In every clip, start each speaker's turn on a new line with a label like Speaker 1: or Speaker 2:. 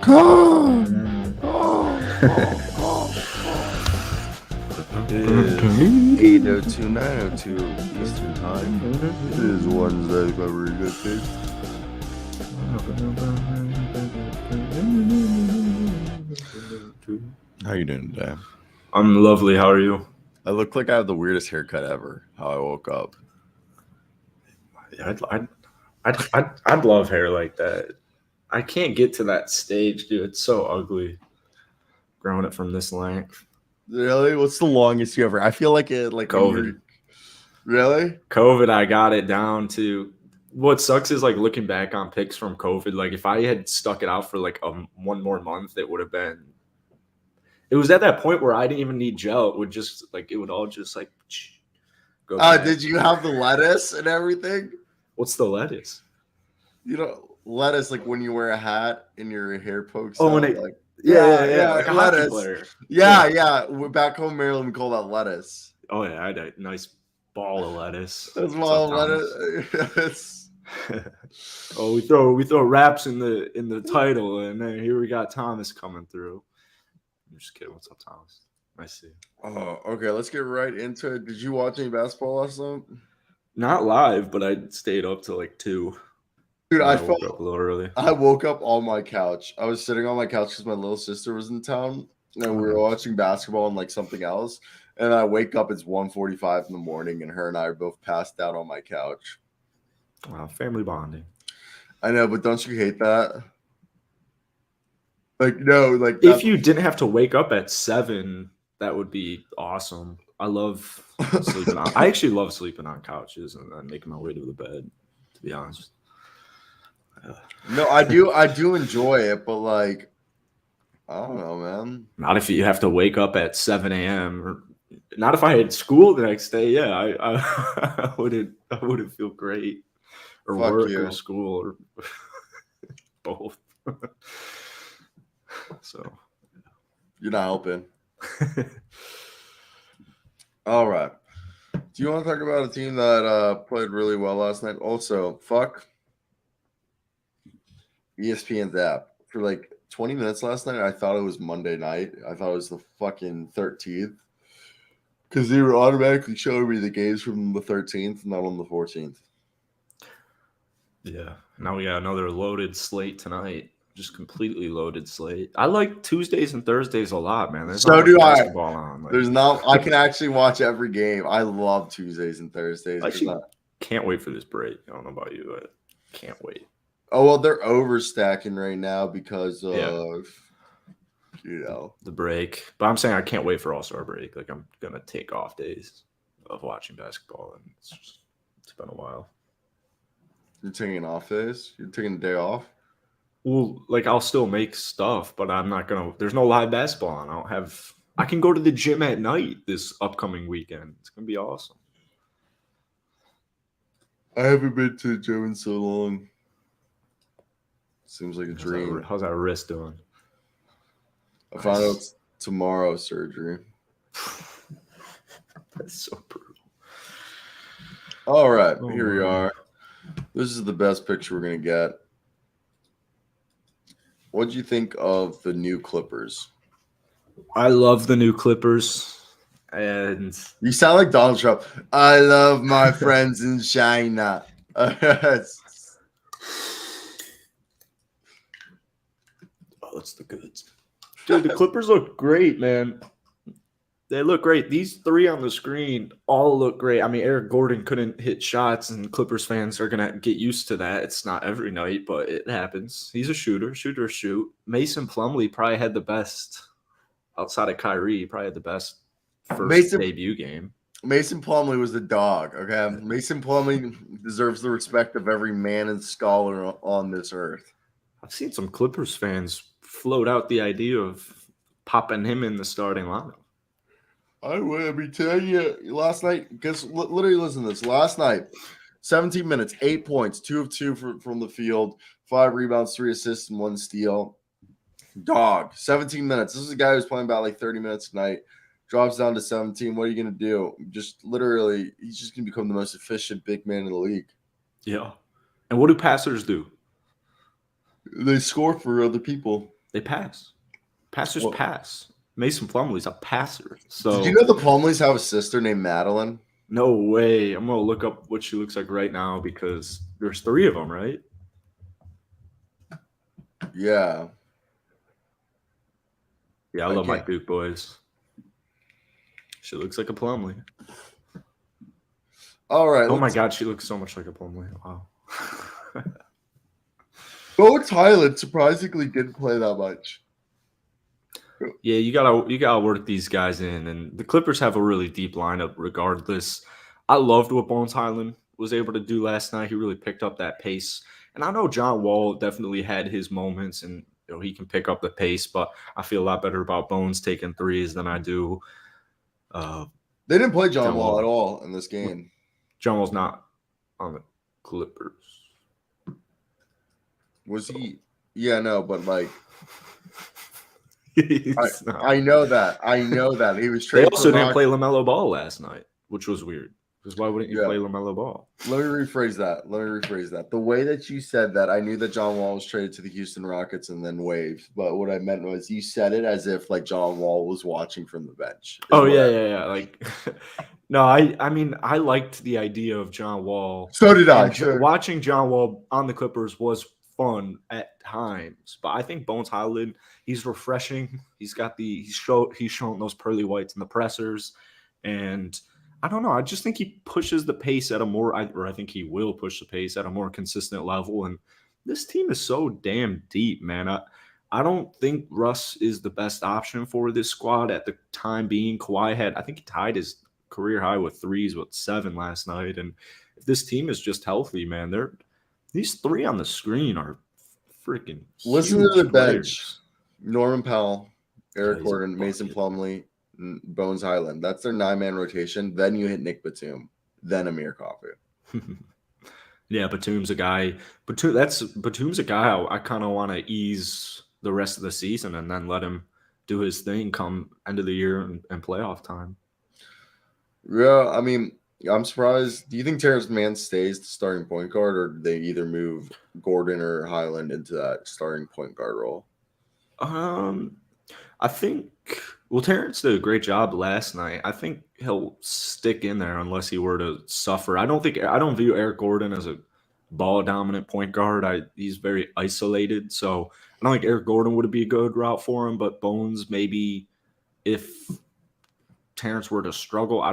Speaker 1: It is 8:02, 9:02 Eastern Time. It is Wednesday, February 15th. How you doing today?
Speaker 2: I'm lovely. How are you?
Speaker 1: I look like I have the weirdest haircut ever. How I woke up.
Speaker 2: I'd love hair like that. I can't get to that stage, dude. It's so ugly. Growing it from this length.
Speaker 1: Really? What's the longest you ever? I feel like it like
Speaker 2: COVID.
Speaker 1: Really?
Speaker 2: COVID, I got it down to. What sucks is like looking back on pics from COVID. Like if I had stuck it out for like one more month, it would have been. It was at that point where I didn't even need gel. It would just like it would all just like go.
Speaker 1: Did you have the lettuce and everything?
Speaker 2: What's the lettuce?
Speaker 1: You know, lettuce like when you wear a hat and your hair pokes
Speaker 2: Oh,
Speaker 1: out.
Speaker 2: when it,
Speaker 1: Like
Speaker 2: yeah, like a hockey
Speaker 1: lettuce.
Speaker 2: player.
Speaker 1: Yeah. We're back home, in Maryland. We call that lettuce.
Speaker 2: Oh yeah, I had a nice ball of lettuce.
Speaker 1: That's well lettuce.
Speaker 2: Oh, we throw raps in the title, and then here we got Thomas coming through. I'm just kidding. What's up, Thomas? Nice to see you.
Speaker 1: Oh, okay. Let's get right into it. Did you watch any basketball last night?
Speaker 2: Not live, but I stayed up till like 2.
Speaker 1: Dude, I
Speaker 2: woke up a little early.
Speaker 1: I woke up on my couch. I was sitting on my couch because my little sister was in town, and we were watching basketball and like something else. And I wake up, it's 1:45 in the morning, and her and I are both passed out on my couch.
Speaker 2: Wow, family bonding.
Speaker 1: I know, but don't you hate that? Like, no, like
Speaker 2: if you didn't have to wake up at 7, that would be awesome. I love sleeping on. I actually love sleeping on couches and then making my way to the bed. To be honest.
Speaker 1: No, I do enjoy it, but like, I don't know, man.
Speaker 2: Not if you have to wake up at 7 a.m. or not if I had school the next day. Yeah, I wouldn't feel great. Or
Speaker 1: Fuck
Speaker 2: work
Speaker 1: you.
Speaker 2: or school or both. So
Speaker 1: You're not helping. All right. Do you want to talk about a team that played really well last night? Also, fuck ESPN's app. For like 20 minutes last night, I thought it was Monday night. I thought it was the fucking 13th. Because they were automatically showing me the games from the 13th, not on the 14th.
Speaker 2: Yeah. Now we got another loaded slate tonight. Just completely loaded slate. I like Tuesdays and Thursdays a lot, man. There's
Speaker 1: so do I.
Speaker 2: Basketball on. Like,
Speaker 1: There's not. I can actually watch every game. I love Tuesdays and Thursdays.
Speaker 2: I actually can't wait for this break. I don't know about you, but can't wait.
Speaker 1: Oh well, they're overstacking right now because of
Speaker 2: the break. But I'm saying I can't wait for All-Star break. Like I'm gonna take off days of watching basketball, and it's been a while.
Speaker 1: You're taking off days? You're taking a day off?
Speaker 2: Well, like I'll still make stuff, but I'm not gonna. There's no live basketball on. I can go to the gym at night this upcoming weekend. It's gonna be awesome.
Speaker 1: I haven't been to the gym in so long. Seems like a dream.
Speaker 2: How's that wrist doing?
Speaker 1: I found out it's tomorrow surgery.
Speaker 2: That's so brutal.
Speaker 1: All right, here we are. This is the best picture we're gonna get. What do you think of the new Clippers?
Speaker 2: I love the new Clippers, and
Speaker 1: you sound like Donald Trump. I love my friends in China.
Speaker 2: Oh, that's the goods. Dude, the Clippers look great, man. They look great. These 3 on the screen all look great. I mean, Eric Gordon couldn't hit shots, and Clippers fans are going to get used to that. It's not every night, but it happens. He's a shooter. Shoot. Mason Plumlee probably had the best, outside of Kyrie, probably had the best first debut game.
Speaker 1: Mason Plumlee was the dog, okay? Mason Plumlee deserves the respect of every man and scholar on this earth.
Speaker 2: I've seen some Clippers fans float out the idea of popping him in the starting lineup.
Speaker 1: I will be telling you last night, because literally listen to this. Last night, 17 minutes, 8 points, 2 of 2 from the field, 5 rebounds, 3 assists, and 1 steal. Dog, 17 minutes. This is a guy who's playing about like 30 minutes tonight. Drops down to 17. What are you going to do? Just literally, he's just going to become the most efficient big man in the league.
Speaker 2: Yeah. And what do passers do?
Speaker 1: They score for other people.
Speaker 2: They pass. Passers
Speaker 1: Well,
Speaker 2: pass. Mason Plumlee's a passer. So
Speaker 1: did you know the Plumlees have a sister named Madeline?
Speaker 2: no way. I'm gonna look up what she looks like right now because there's 3 of them, right?
Speaker 1: Yeah.
Speaker 2: Yeah, I
Speaker 1: I
Speaker 2: love my
Speaker 1: can't.
Speaker 2: Duke boys. She looks like a Plumlee.
Speaker 1: All right.
Speaker 2: Oh my God, she looks so much like a Plumlee. Wow.
Speaker 1: Poeltl surprisingly didn't play that much.
Speaker 2: Yeah, you gotta work these guys in, and the Clippers have a really deep lineup. Regardless, I loved what Bones Highland was able to do last night. He really picked up that pace, and I know John Wall definitely had his moments, and he can pick up the pace. But I feel a lot better about Bones taking threes than I do.
Speaker 1: They didn't play John
Speaker 2: John
Speaker 1: Wall
Speaker 2: Wall.
Speaker 1: at all in this game.
Speaker 2: John Wall's not on the Clippers.
Speaker 1: Was he? Yeah, no, but like
Speaker 2: He's not.
Speaker 1: I know that. I know that. He was
Speaker 2: They
Speaker 1: traded.
Speaker 2: also didn't play LaMelo Ball last night, which was weird. Because why wouldn't you
Speaker 1: Yeah.
Speaker 2: play LaMelo Ball?
Speaker 1: Let me rephrase that. The way that you said that, I knew that John Wall was traded to the Houston Rockets and then waived. But what I meant was you said it as if like John Wall was watching from the bench.
Speaker 2: Oh yeah. Like, no, I mean, I liked the idea of John Wall.
Speaker 1: So did I.
Speaker 2: And watching John Wall on the Clippers was fun at times, but I think Bones Highland, he's refreshing. He's shown those pearly whites in the pressers, and I don't know. I just think he pushes the pace at I think he will push the pace at a more consistent level. And this team is so damn deep, man. I don't think Russ is the best option for this squad at the time being. I think he tied his career high with threes with 7 last night. And if this team is just healthy, man, these 3 on the screen are freaking
Speaker 1: Listen to the
Speaker 2: players.
Speaker 1: bench. Norman Powell, Eric
Speaker 2: he's a
Speaker 1: Gordon, Mason
Speaker 2: bucket.
Speaker 1: Plumlee, Bones Highland. That's their 9-man rotation. Then you hit Nick Batum, then Amir Coffey.
Speaker 2: Yeah, Batum's a guy. Batum's a guy I kind of want to ease the rest of the season and then let him do his thing come end of the year and playoff time.
Speaker 1: Yeah, I mean, I'm surprised. Do you think Terrence Mann stays the starting point guard, or do they either move Gordon or Highland into that starting point guard role?
Speaker 2: I think Terrence did a great job last night. I think he'll stick in there unless he were to suffer. I don't view Eric Gordon as a ball dominant point guard. He's very isolated, so I don't think Eric Gordon would be a good route for him. But Bones, maybe if Terrence were to struggle, I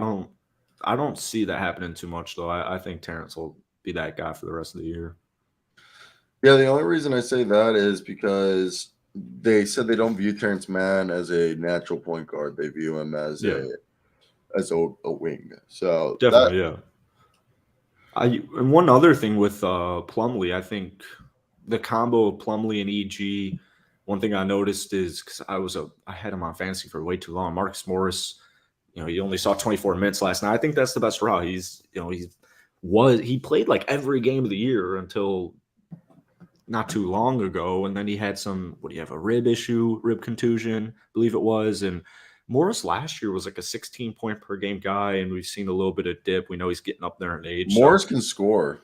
Speaker 2: don't see that happening too much though. I think Terrence will be that guy for the rest of the year.
Speaker 1: Yeah, the only reason I say that is because they said they don't view Terrence Mann as a natural point guard. They view him as a wing. So
Speaker 2: definitely, and one other thing with Plumlee, I think the combo of Plumlee and EG. One thing I noticed is because I had him on fantasy for way too long. Marcus Morris, he only saw 24 minutes last night. I think that's the best route. He played like every game of the year until not too long ago, and then he had a rib contusion, I believe it was. And Morris last year was like a 16-point per game guy, and we've seen a little bit of dip. We know he's getting up there in age.
Speaker 1: Morris can score.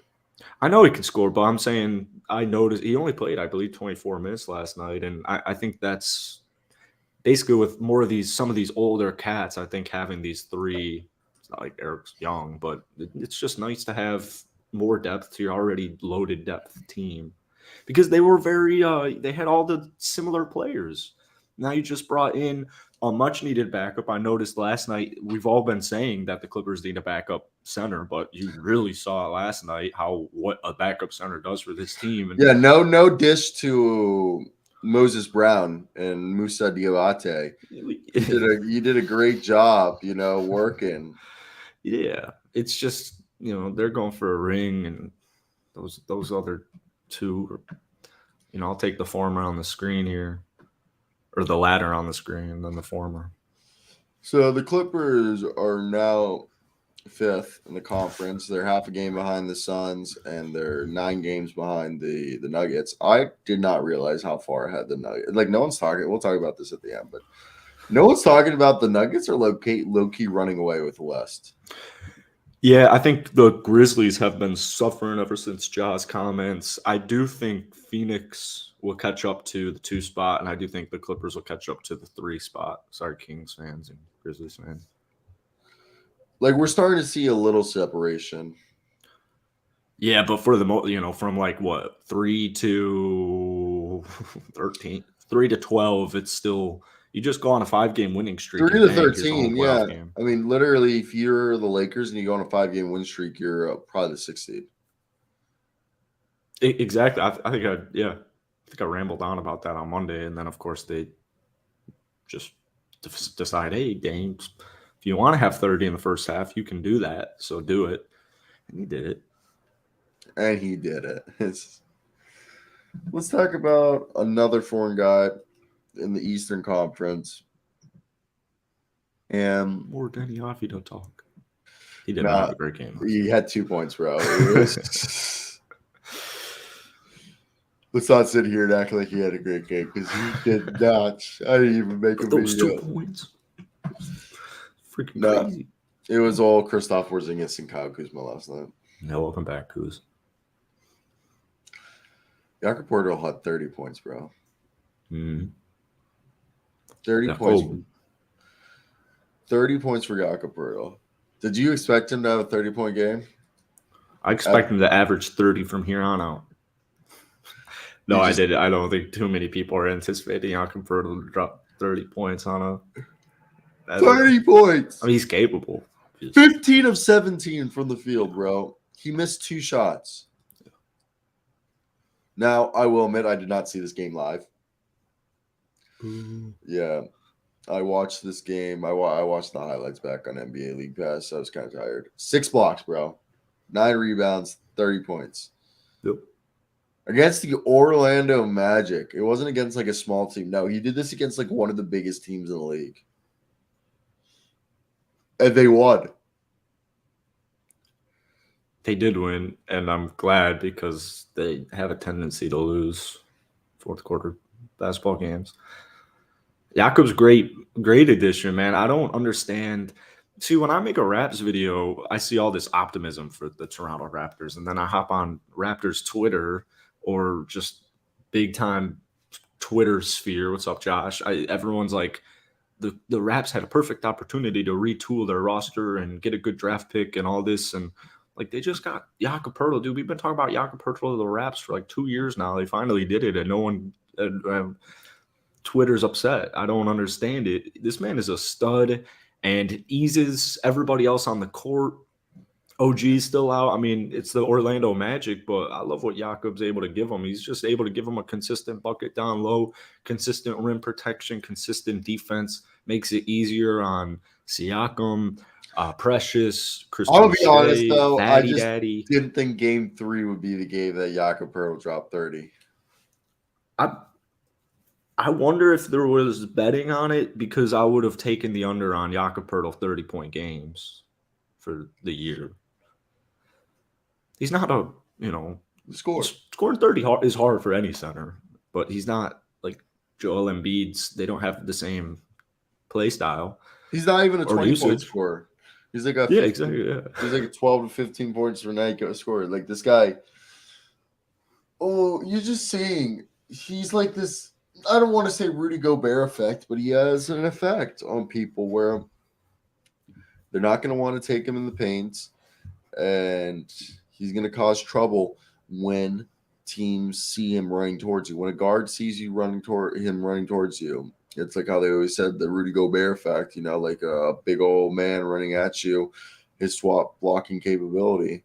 Speaker 2: I know he can score, but I'm saying I noticed he only played, I believe, 24 minutes last night, and I think that's basically with some of these older cats. I think having these 3, it's not like Eric's young, but it's just nice to have more depth to your already loaded depth team. Because they were they had all the similar players. Now you just brought in a much-needed backup. I noticed last night, we've all been saying that the Clippers need a backup center, but you really saw last night what a backup center does for this team. And
Speaker 1: yeah, no dish to Moses Brown and Musa Diabate. You did a great job, working.
Speaker 2: Yeah, it's just, they're going for a ring, and those other 2, I'll take the former on the screen here, or the latter on the screen, and then the former. So
Speaker 1: the Clippers are now 5th in the conference. They're half a game behind the Suns, and they're 9 games behind the Nuggets. I did not realize how far ahead the Nuggets. Like, no one's talking. We'll talk about this at the end, but no one's talking about the Nuggets are low-key running away with the West.
Speaker 2: Yeah, I think the Grizzlies have been suffering ever since Ja's comments. I do think Phoenix will catch up to the 2 spot, and I do think the Clippers will catch up to the 3 spot. Sorry, Kings fans and Grizzlies fans.
Speaker 1: Like, we're starting to see a little separation.
Speaker 2: Yeah, but for the from like what 3 to 13, 3 to 12, it's still you just go on a 5-game winning streak.
Speaker 1: 3
Speaker 2: And
Speaker 1: to
Speaker 2: bang, here's a
Speaker 1: 13,
Speaker 2: home
Speaker 1: yeah.
Speaker 2: playoff game.
Speaker 1: I mean, literally, if you're the Lakers and you go on a 5-game win streak, you're probably the 6th seed.
Speaker 2: Exactly. I think I rambled on about that on Monday, and then of course they just decide, hey, James, if you want to have 30 in the first half, you can do that. So do it. And he did it.
Speaker 1: And he did it. Let's talk about another foreign guy in the Eastern Conference. And
Speaker 2: More Denny Offie to talk. He did not have a great game.
Speaker 1: He had 2 points, bro. Let's not sit here and act like he had a great game because he did not. I didn't even make a
Speaker 2: Those
Speaker 1: video.
Speaker 2: 2 points. Freaking crazy.
Speaker 1: It was all Kristaps Porzingis and Kyle Kuzma last night.
Speaker 2: No, welcome back, Kuz.
Speaker 1: Jakob Poeltl had 30 points, bro. 30 points. 30 points for Jakob Poeltl. Did you expect him to have a 30-point game?
Speaker 2: I expect him to average 30 from here on out. No, I did. I don't think too many people are anticipating Jakob Poeltl to drop 30 points on a
Speaker 1: 30 points.
Speaker 2: I mean, he's capable.
Speaker 1: 15 of 17 from the field, bro. He missed 2 shots. Now, I will admit I did not see this game live. Yeah. I watched this game. I watched the highlights back on NBA League Pass. So I was kind of tired. 6 blocks, bro. 9 rebounds, 30 points.
Speaker 2: Yep.
Speaker 1: Against the Orlando Magic. It wasn't against like a small team. No, he did this against like one of the biggest teams in the league. And they won.
Speaker 2: They did win, and I'm glad because they have a tendency to lose fourth quarter basketball games. Jakob's great addition, man. I don't understand. See, when I make a Raps video, I see all this optimism for the Toronto Raptors, and then I hop on Raptors Twitter or just big time Twitter sphere. What's up, Josh? Everyone's like, the Raps had a perfect opportunity to retool their roster and get a good draft pick and all this, and like they just got Jakob Poeltl, dude. We've been talking about Jakob Poeltl to the Raps for like 2 years now. They finally did it, and no one. Twitter's upset. I don't understand it. This man is a stud and eases everybody else on the court. OG's still out. I mean, it's the Orlando Magic, but I love what Jakob's able to give him. He's just able to give him a consistent bucket down low, consistent rim protection, consistent defense. Makes it easier on Siakam, Precious, Christian
Speaker 1: I'll be honest, though. I just
Speaker 2: Daddy.
Speaker 1: didn't think Game 3 would be the game that Jakob Poeltl dropped 30.
Speaker 2: I wonder if there was betting on it because I would have taken the under on Jakob Poeltl 30-point games for the year. He's not scoring 30 is hard for any center, but he's not like Joel Embiid's. They don't have the same play style.
Speaker 1: He's not even a 20-point scorer. He's like
Speaker 2: exactly. Yeah.
Speaker 1: He's like a 12 to 15 points per night scorer. Like this guy. Oh, you're just saying he's like this. I don't want to say Rudy Gobert effect, but he has an effect on people where they're not going to want to take him in the paint, and he's going to cause trouble when teams see him running towards you. When a guard sees you running towards you, it's like how they always said the Rudy Gobert effect, like a big old man running at you, his swap blocking capability.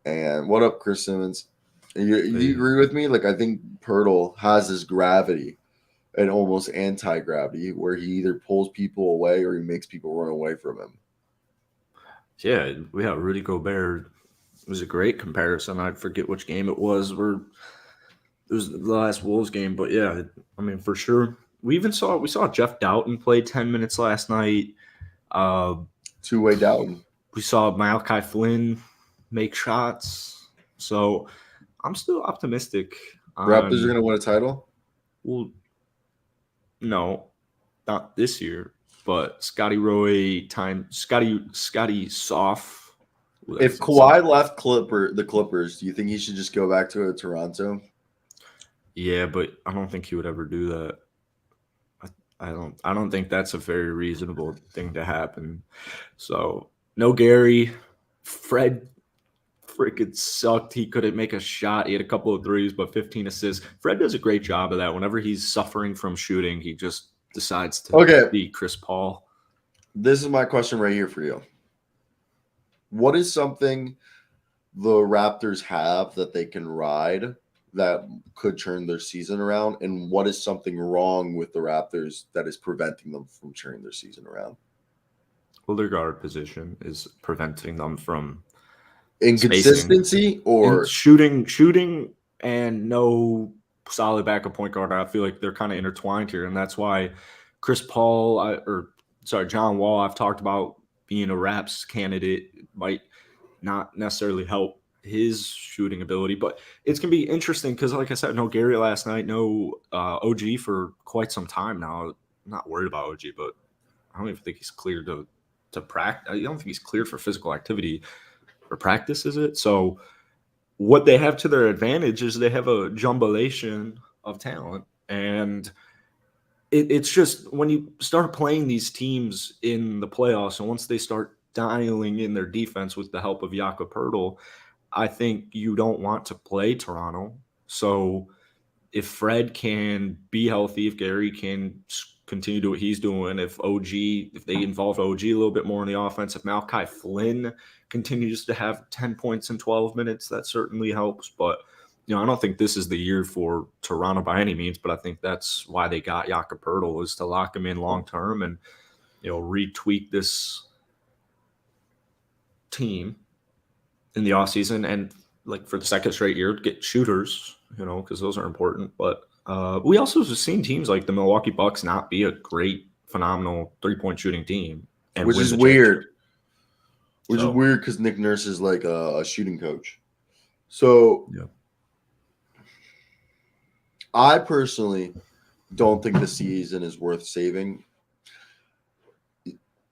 Speaker 1: And what up, Chris Simmons? You agree with me? Like, I think Poeltl has his gravity and almost anti-gravity where he either pulls people away or he makes people run away from him.
Speaker 2: Yeah, we have Rudy Gobert. It was a great comparison. I forget which game it was. It was the last Wolves game, but yeah, I mean, for sure. We saw Jeff Doughton play 10 minutes last night.
Speaker 1: Two-way Doughton.
Speaker 2: We saw Malachi Flynn make shots. So I'm still optimistic.
Speaker 1: Raptors are going to win a title?
Speaker 2: Well, no, not this year. But Scotty Soft
Speaker 1: If Kawhi left the Clippers, do you think he should just go back to Toronto?
Speaker 2: Yeah, but I don't think he would ever do that. I don't think that's a very reasonable thing to happen. So no Gary. Fred freaking sucked. He couldn't make a shot. He had a couple of threes, but 15 assists. Fred does a great job of that. Whenever he's suffering from shooting, he just decides to be Chris Paul.
Speaker 1: This is my question right here for you. What is something the Raptors have that they can ride that could turn their season around? And what is something wrong with the Raptors that is preventing them from turning their season around?
Speaker 2: Well, their guard position is preventing them from
Speaker 1: inconsistency
Speaker 2: spacing.
Speaker 1: Or
Speaker 2: shooting and no solid backup point guard. I feel like they're kind of intertwined here, and that's why Chris Paul John Wall, I've talked about being a Raps candidate, might not necessarily help his shooting ability, but it's going to be interesting because, like I said, no Gary last night, no OG for quite some time now. I'm not worried about OG, but I don't even think he's cleared to practice. I don't think he's cleared for physical activity or practice, is it? So what they have to their advantage is they have a jumbulation of talent, and it's just when you start playing these teams in the playoffs, and once they start dialing in their defense with the help of Poeltl, I think you don't want to play Toronto. So if Fred can be healthy, if Gary can continue to do what he's doing, if they involve OG a little bit more in the offense, if Malachi Flynn continues to have 10 points in 12 minutes, that certainly helps. But I don't think this is the year for Toronto by any means, but I think that's why they got Poeltl, is to lock him in long term and retweak this team in the offseason and, like, for the second straight year, get shooters, because those are important. But we also have seen teams like the Milwaukee Bucks not be a great, phenomenal three-point shooting team,
Speaker 1: which is weird. Which is weird because Nick Nurse is like a shooting coach. So
Speaker 2: yeah.
Speaker 1: I personally don't think the season is worth saving.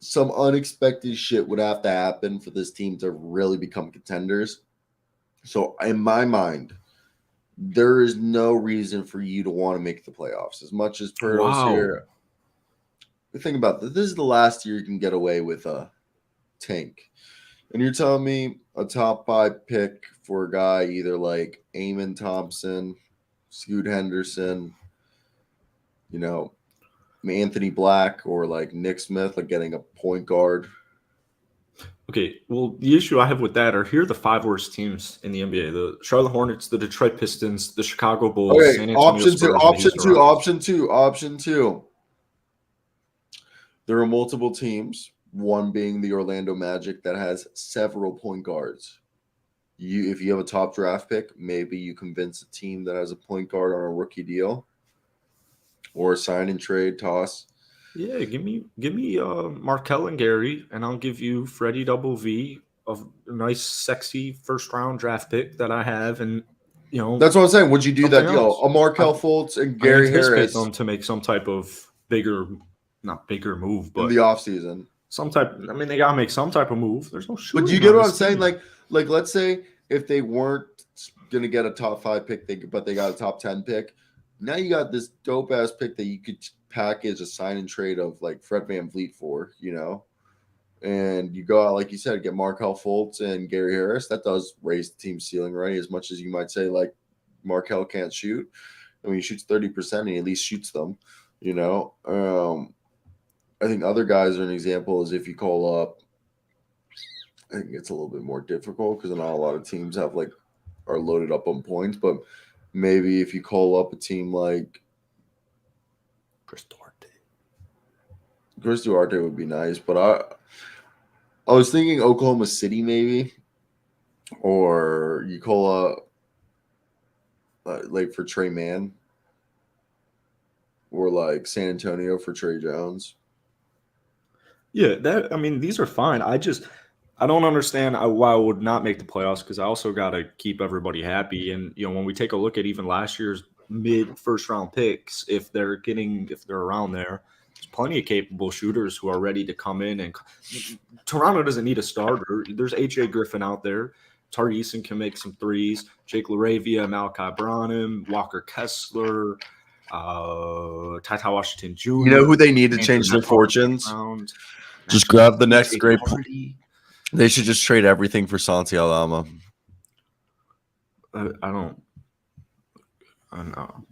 Speaker 1: Some unexpected shit would have to happen for this team to really become contenders. So in my mind, there is no reason for you to want to make the playoffs. As much as Poeltl's here, think about this. This is the last year you can get away with a tank. And you're telling me a top 5 pick for a guy either like Eamon Thompson, Scoot Henderson, Anthony Black, or like Nick Smith, like getting a point guard.
Speaker 2: Okay, well, the issue I have with that are here are the 5 worst teams in the NBA: the Charlotte Hornets, the Detroit Pistons, the Chicago Bulls, San Antonio Spurs.
Speaker 1: Option two. There are multiple teams, one being the Orlando Magic, that has several point guards. If you have a top draft pick, maybe you convince a team that has a point guard on a rookie deal or a sign and trade toss.
Speaker 2: Yeah, give me Markelle and Gary, and I'll give you Freddie Double V, a nice, sexy first-round draft pick that I have, and
Speaker 1: that's what I'm saying. Would you do that deal? A Markelle Fultz and Gary Harris
Speaker 2: them to make some type of not bigger move, but
Speaker 1: in the offseason.
Speaker 2: They gotta make some type of move. There's no shooting.
Speaker 1: But you get what I'm saying? Like let's say if they weren't gonna get a top 5 pick, but they got a top 10 pick. Now you got this dope ass pick that you could package a sign and trade of like Fred VanVleet for, and you go out, like you said, get Markelle Fultz and Gary Harris. That does raise the team ceiling, right? As much as you might say like Markelle can't shoot. I mean, he shoots 30% and he at least shoots them, I think other guys are an example is if you call up, I think it's a little bit more difficult because not a lot of teams are loaded up on points, but maybe if you call up a team like
Speaker 2: Chris
Speaker 1: Duarte would be nice, but I was thinking Oklahoma City maybe, or you call up like for Trey Mann, or like San Antonio for Trey Jones.
Speaker 2: Yeah, these are fine. I don't understand why I would not make the playoffs, because I also got to keep everybody happy. And when we take a look at even last year's mid first round picks, if they're around there, There's plenty of capable shooters who are ready to come in, and Toronto doesn't need a starter. There's H.A. Griffin out there. Tari Eason can make some threes. Jake LaRavia, Malachi Branham, Walker Kessler, Ty Washington Jr.
Speaker 1: You know who they need to
Speaker 2: Andrew
Speaker 1: change their
Speaker 2: Nembhard
Speaker 1: fortunes?
Speaker 2: around.
Speaker 1: Just grab the next
Speaker 2: TJ
Speaker 1: great.
Speaker 2: Hardy.
Speaker 1: They should just trade everything for Santi Alama.
Speaker 2: I don't know.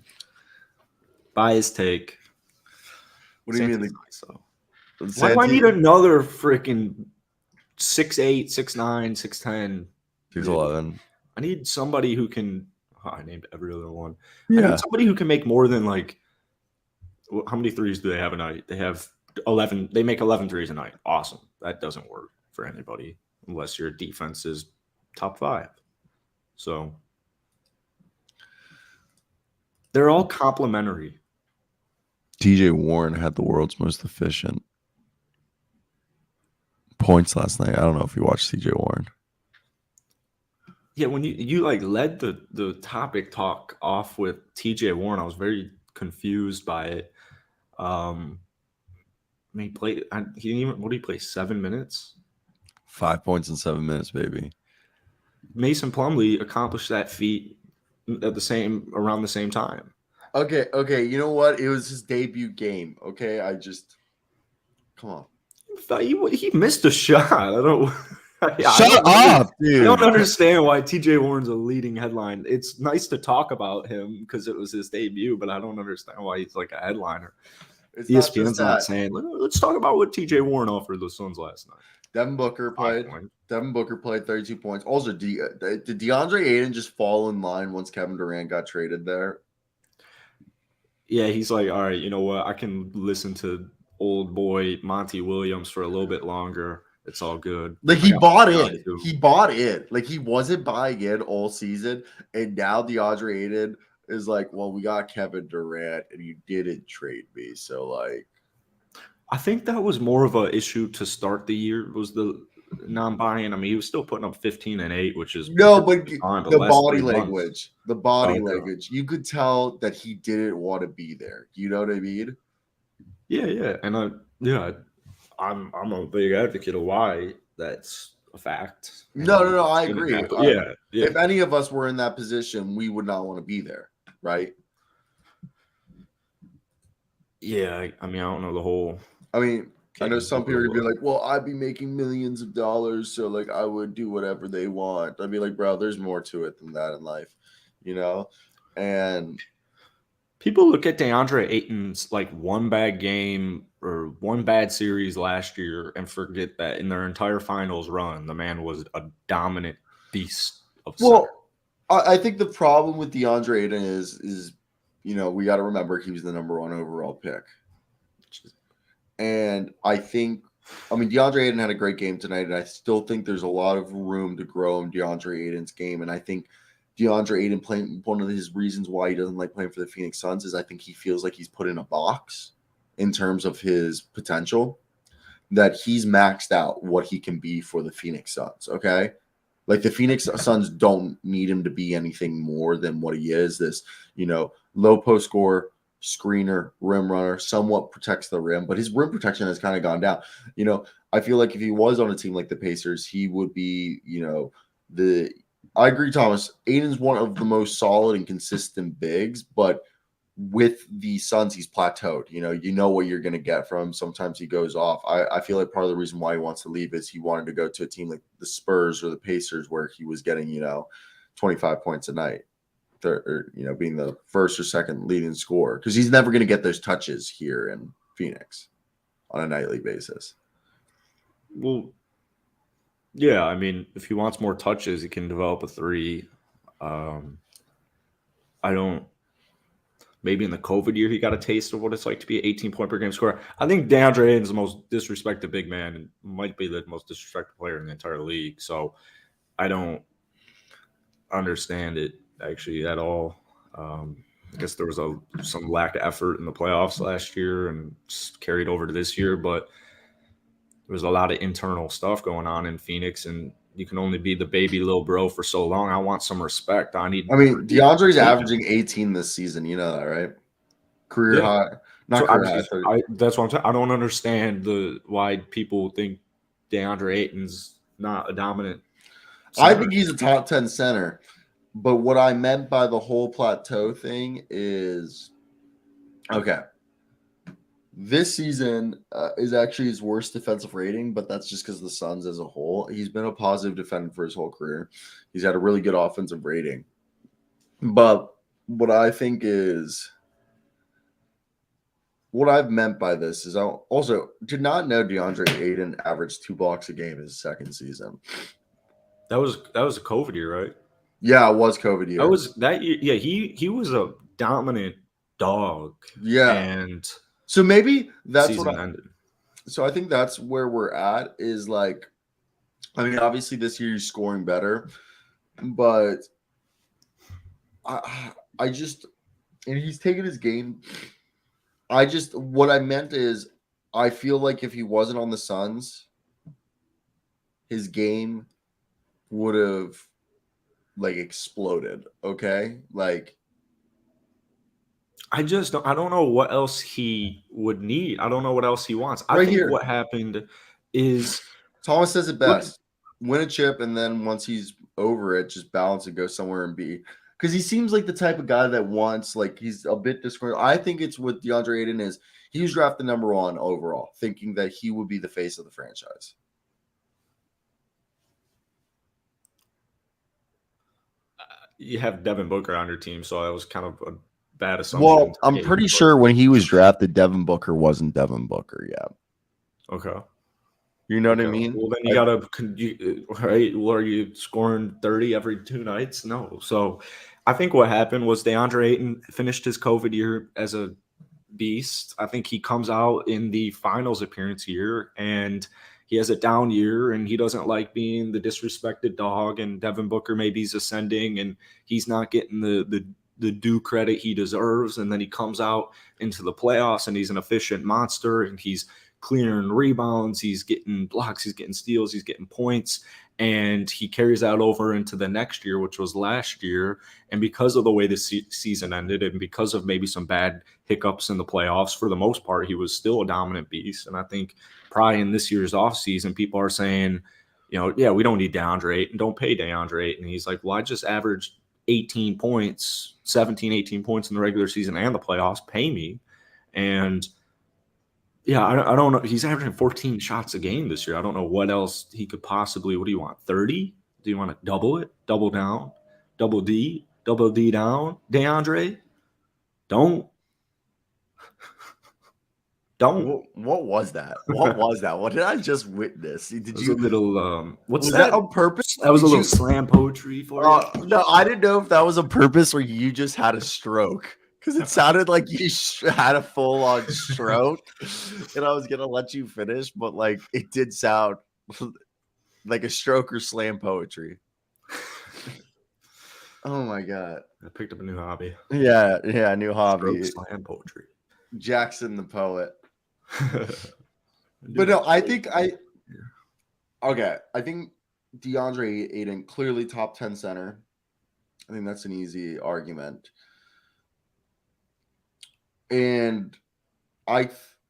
Speaker 2: Bias take.
Speaker 1: What do you mean?
Speaker 2: Santi's nice, though. Why do
Speaker 1: Santi-
Speaker 2: I need another freaking 6'8", 6'9", 6'10"?
Speaker 1: 6'11".
Speaker 2: I need somebody who can. Oh, I named every other one. I
Speaker 1: Yeah.
Speaker 2: need somebody who can make more than like. How many threes do they have a night? They have 11. They make 11 threes a night. Awesome. That doesn't work for anybody unless your defense is top 5. So they're all complementary.
Speaker 1: TJ Warren had the world's most efficient points last night. I don't know if you watched TJ Warren.
Speaker 2: Yeah, when you like led the topic talk off with TJ Warren, I was very confused by it. He played. He didn't even. What did he play? 7 minutes.
Speaker 1: 5 points in 7 minutes, baby.
Speaker 2: Mason Plumlee accomplished that feat around the same time.
Speaker 1: Okay. You know what? It was his debut game. Okay, come on.
Speaker 2: He missed a shot. I don't.
Speaker 1: Shut up, dude.
Speaker 2: I don't understand why TJ Warren's a leading headline. It's nice to talk about him because it was his debut, but I don't understand why he's like a headliner. ESPN's not saying, let's talk about what TJ Warren offered the Suns last night.
Speaker 1: Devin Booker played 32 points. Also, did DeAndre Ayton just fall in line once Kevin Durant got traded there?
Speaker 2: Yeah, he's like, all right, you know what? I can listen to old boy Monty Williams for a little bit longer. It's all good.
Speaker 1: Like he bought in. He bought in. Like he wasn't buying in all season. And now DeAndre Ayton is like, well, we got Kevin Durant and you didn't trade me. So like
Speaker 2: I think that was more of an issue to start the year was the non-buying. I mean, he was still putting up 15 and 8, which is
Speaker 1: no, but the body language. The body language. You could tell that he didn't want to be there. You know what I mean?
Speaker 2: Yeah. And I'm a big advocate of why that's a fact.
Speaker 1: No, I agree.
Speaker 2: Yeah.
Speaker 1: If any of us were in that position, we would not want to be there, right?
Speaker 2: Yeah, I mean, I don't know the whole.
Speaker 1: I mean, I know some people would be like, well, I'd be making millions of dollars, so like I would do whatever they want. I'd be like, bro, there's more to it than that in life, you know? And
Speaker 2: people look at DeAndre Ayton's like one bad game or one bad series last year and forget that in their entire finals run, the man was a dominant beast of center.
Speaker 1: Well, I think the problem with DeAndre Ayton is you know, we got to remember he was the number 1 overall pick. And I think, DeAndre Ayton had a great game tonight, and I still think there's a lot of room to grow in DeAndre Ayton's game. And I think DeAndre Ayton playing, one of his reasons why he doesn't like playing for the Phoenix Suns is I think he feels like he's put in a box in terms of his potential, that he's maxed out what he can be for the Phoenix Suns, okay? Like the Phoenix Suns don't need him to be anything more than what he is. This, low post scorer, screener, rim runner, somewhat protects the rim, but his rim protection has kind of gone down. I feel like if he was on a team like the Pacers, he would be, I agree, Thomas. Aiden's one of the most solid and consistent bigs, but with the Suns, he's plateaued. You know what you're going to get from him. Sometimes he goes off. I feel like part of the reason why he wants to leave is he wanted to go to a team like the Spurs or the Pacers where he was getting, 25 points a night, being the first or second leading scorer, because he's never going to get those touches here in Phoenix on a nightly basis.
Speaker 2: Well, yeah, if he wants more touches, he can develop a 3. Maybe in the COVID year, he got a taste of what it's like to be an 18-point per game scorer. I think DeAndre Ayton is the most disrespected big man and might be the most disrespected player in the entire league. So I don't understand it actually at all. I guess there was some lack of effort in the playoffs last year and carried over to this year, but there was a lot of internal stuff going on in Phoenix, and you can only be the baby little bro for so long. I want some respect. DeAndre's
Speaker 1: averaging 18 this season. You know that, right? Career high. Not
Speaker 2: So
Speaker 1: career high.
Speaker 2: that's what I'm saying. I don't understand why people think DeAndre Ayton's not a dominant
Speaker 1: I
Speaker 2: center.
Speaker 1: think he's a top 10 center. But what I meant by the whole plateau thing is, okay, this season is actually his worst defensive rating, but that's just because of the Suns as a whole. He's been a positive defender for his whole career. He's had a really good offensive rating. But what I think is, what I've meant by this is I also did not know DeAndre Ayton averaged 2 blocks a game his second season.
Speaker 2: That was a COVID year, right?
Speaker 1: Yeah, it was COVID year.
Speaker 2: That was that year. Yeah, he was a dominant dog.
Speaker 1: Yeah.
Speaker 2: And
Speaker 1: so maybe that's
Speaker 2: season
Speaker 1: what
Speaker 2: ended.
Speaker 1: So I think that's where we're at is like, I mean, obviously this year he's scoring better, but I just, and he's taken his game. What I meant is, I feel like if he wasn't on the Suns, his game would have like exploded. Okay. Like,
Speaker 2: I don't know what else he would need. I don't know what else he wants. I
Speaker 1: Right
Speaker 2: think
Speaker 1: here.
Speaker 2: what happened is
Speaker 1: Thomas says it best. Win a chip, and then once he's over it, just balance and go somewhere and be. Because he seems like the type of guy that wants, like, he's a bit disgruntled. I think it's what DeAndre Ayton is. He was drafted number 1 overall, thinking that he would be the face of the franchise.
Speaker 2: you have Devin Booker on your team, so that was kind of a bad assumption.
Speaker 1: Well, I'm pretty sure when he was drafted, Devin Booker wasn't Devin Booker yet.
Speaker 2: Okay.
Speaker 1: You know what I mean?
Speaker 2: Well, then you gotta, right? Well, are you scoring 30 every 2 nights? No. So I think what happened was DeAndre Ayton finished his COVID year as a beast. I think he comes out in the finals appearance year and he has a down year and he doesn't like being the disrespected dog, and Devin Booker maybe he's ascending and he's not getting the due credit he deserves. And then he comes out into the playoffs and he's an efficient monster and he's clearing rebounds, he's getting blocks, he's getting steals, he's getting points, and he carries that over into the next year, which was last year. And because of the way the season ended and because of maybe some bad hiccups in the playoffs, for the most part, he was still a dominant beast. And I think probably in this year's offseason, people are saying, yeah, we don't need DeAndre Ayton, don't pay DeAndre Ayton. And he's like, well, I just averaged 18 points in the regular season and the playoffs, pay me. And yeah, I don't know. He's averaging 14 shots a game this year. I don't know what else he could possibly. What do you want? 30? Do you want to double it? Double down? Double D down? DeAndre? Don't.
Speaker 1: What was that? What was that? What did I just witness? Did you
Speaker 2: a little what's
Speaker 1: was
Speaker 2: that
Speaker 1: on purpose?
Speaker 2: That was a little slam poetry for you.
Speaker 1: No, I didn't know if that was on purpose or you just had a stroke. Because it sounded like you had a full-on stroke, and I was gonna let you finish, but like it did sound like a stroke or slam poetry. Oh my god!
Speaker 2: I picked up a new hobby.
Speaker 1: Yeah, new hobby.
Speaker 2: Stroke slam poetry.
Speaker 1: Jackson the poet. But no, I think DeAndre Ayton clearly top 10 center. I think that's an easy argument. And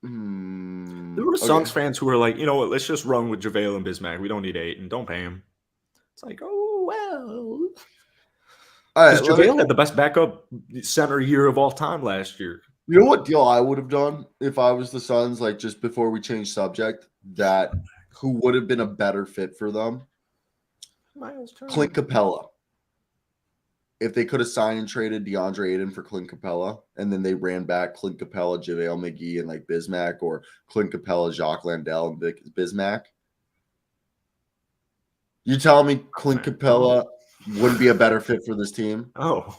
Speaker 1: there
Speaker 2: were Suns fans who were like, you know what, let's just run with JaVale and Bismack. We don't need Ayton. Don't pay him. It's like, oh, well. Because JaVale had the best backup center year of all time last year.
Speaker 1: You know what deal I would have done if I was the Suns, like just before we change subject, who would have been a better fit for them? Clint Capella. If they could have signed and traded DeAndre Ayton for Clint Capella, and then they ran back Clint Capella, JaVale McGee, and like Bismack, or Clint Capella, Jacques Landale, and Bismack. You telling me Clint Capella wouldn't be a better fit for this team?
Speaker 2: Oh,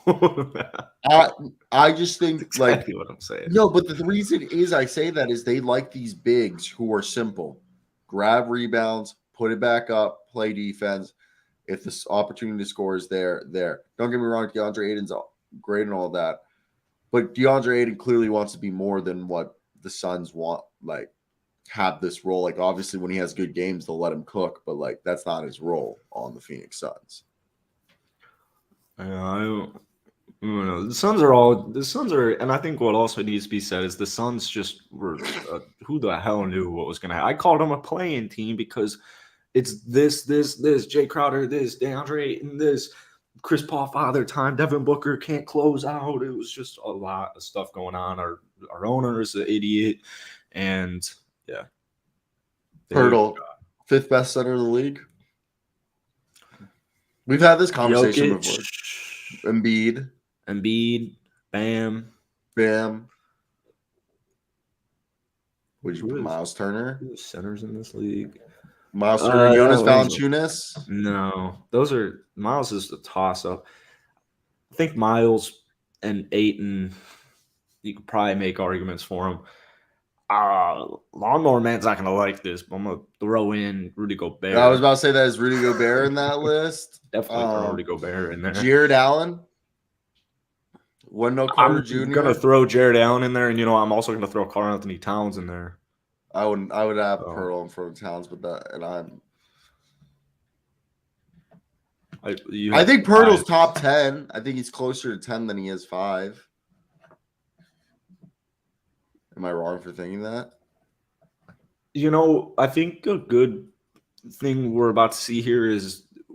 Speaker 1: I just think
Speaker 2: exactly what I'm saying.
Speaker 1: No, but the reason is I say that is they like these bigs who are simple, grab rebounds, put it back up, play defense. If this opportunity to score is there. Don't get me wrong, DeAndre Ayton's great and all that, but DeAndre Ayton clearly wants to be more than what the Suns want. Like, have this role. Like, obviously, when he has good games, they'll let him cook, but like that's not his role on the Phoenix Suns.
Speaker 2: No, the Suns are, and I think what also needs to be said is the Suns just were, who the hell knew what was going to happen? I called them a playing team because it's this, Jay Crowder, this, DeAndre Ayton, this, Chris Paul, Father Time, Devin Booker can't close out. It was just a lot of stuff going on. Our owner is an idiot, and yeah.
Speaker 1: Poeltl, 5th best center in the league. We've had this conversation
Speaker 2: Jokic,
Speaker 1: before. Embiid,
Speaker 2: Bam.
Speaker 1: Would you put Miles Turner?
Speaker 2: Who are centers in this league?
Speaker 1: Miles Turner, Jonas Valanciunas?
Speaker 2: No, Miles is the toss-up. I think Miles and Ayton, you could probably make arguments for him. Lawnmower Man's not going to like this, but I'm going to throw in Rudy Gobert.
Speaker 1: I was about to say that is Rudy Gobert in that list.
Speaker 2: Definitely throw Rudy Gobert in there.
Speaker 1: Jared Allen? Wendell Carter Jr.?
Speaker 2: I'm going to throw Jared Allen in there, and I'm also going to throw Karl Anthony Towns in there.
Speaker 1: I would have Pearl in front of Towns, but I think Poeltl's top 10. I think he's closer to 10 than he is 5. Am I wrong for thinking that?
Speaker 2: I think a good thing we're about to see here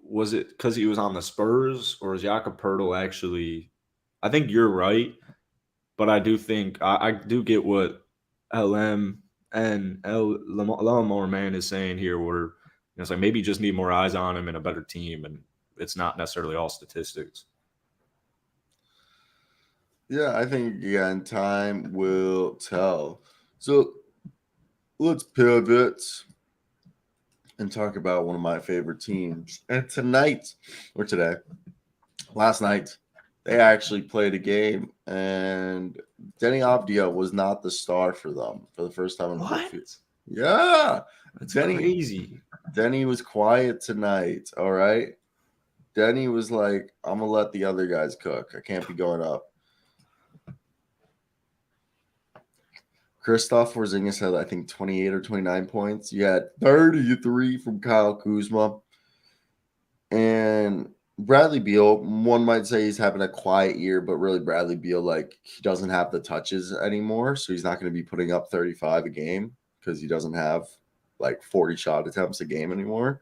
Speaker 2: was it because he was on the Spurs, or is Jakob Poeltl actually? I think you're right, but I do think I do get what LM and Lawnmower Man is saying here, where it's like maybe just need more eyes on him and a better team, and it's not necessarily all statistics.
Speaker 1: Yeah, I think again, time will tell. So let's pivot and talk about one of my favorite teams. And last night, they actually played a game, and Denny Avdia was not the star for them for the first time in
Speaker 2: What?
Speaker 1: Yeah.
Speaker 2: That's crazy.
Speaker 1: Denny was quiet tonight, all right? Denny was like, I'm going to let the other guys cook. I can't be going up. Kristaps Porzingis had, I think, 28 or 29 points. You had 33 from Kyle Kuzma. And Bradley Beal, one might say he's having a quiet year, but really Bradley Beal, he doesn't have the touches anymore, so he's not going to be putting up 35 a game because he doesn't have, 40 shot attempts a game anymore.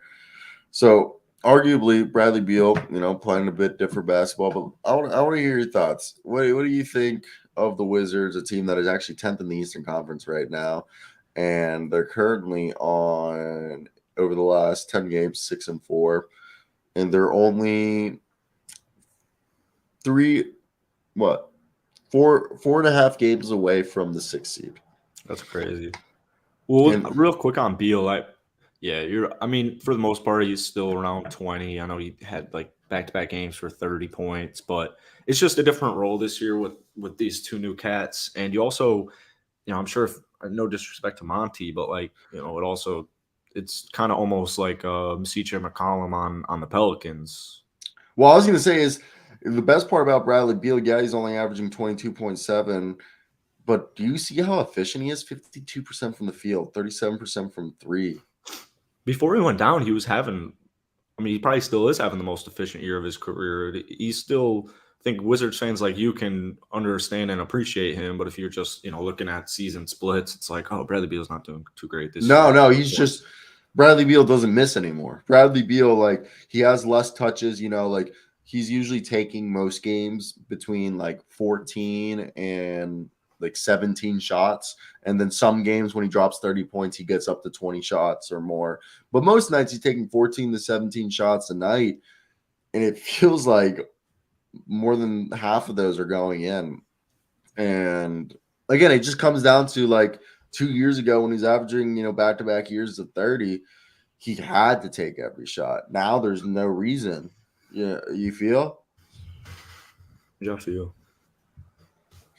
Speaker 1: So, arguably, Bradley Beal, playing a bit different basketball, but I want to hear your thoughts. What do you think of the Wizards, a team that is actually 10th in the Eastern Conference right now, and they're currently on, over the last 10 games, 6-4, and they're only 4.5 games away from the 6th seed.
Speaker 2: That's crazy. Well, real quick on Beal, for the most part, he's still around 20. I know he had back-to-back games for 30 points, but it's just a different role this year with these two new cats. And you also, I'm sure, no disrespect to Monty, but it's kind of almost like CJ McCollum on the Pelicans.
Speaker 1: Well, I was going to say is the best part about Bradley Beal, he's only averaging 22.7. But do you see how efficient he is? 52% from the field, 37% from 3.
Speaker 2: Before he went down, he was having – he probably still is having the most efficient year of his career. He's still – I think Wizards fans like you can understand and appreciate him. But if you're just, looking at season splits, it's like, oh, Bradley Beal's not doing too great this year.
Speaker 1: No, he's just – Bradley Beal doesn't miss anymore. Bradley Beal, he has less touches, he's usually taking most games between 14 and – 17 shots, and then some games when he drops 30 points he gets up to 20 shots or more, but most nights he's taking 14 to 17 shots a night, and it feels like more than half of those are going in. And again, it just comes down to 2 years ago when he's averaging back-to-back years of 30, he had to take every shot. Now there's no reason. You feel?
Speaker 2: Yeah, I feel.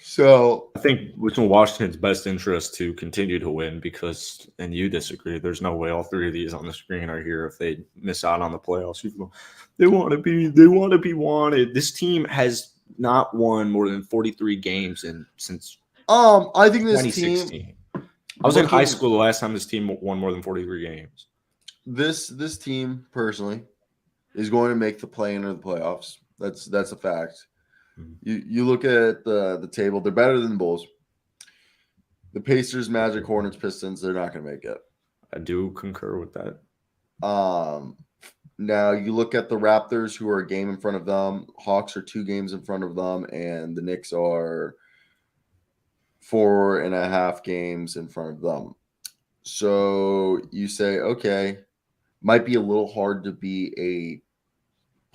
Speaker 1: So
Speaker 2: I think it's in Washington's best interest to continue to win because, and you disagree, there's no way all three of these on the screen are here if they miss out on the playoffs. They want to be wanted. This team has not won more than 43 games since
Speaker 1: I think this
Speaker 2: 2016.
Speaker 1: team.
Speaker 2: I was in high school the last time this team won more than 43 games.
Speaker 1: This team personally is going to make the play-in or the playoffs. That's a fact. You look at the table, they're better than the Bulls. The Pacers, Magic, Hornets, Pistons, they're not going to make it.
Speaker 2: I do concur with that.
Speaker 1: Now you look at the Raptors, who are a game in front of them. Hawks are 2 games in front of them, and the Knicks are 4.5 games in front of them. So you say, okay, might be a little hard to be a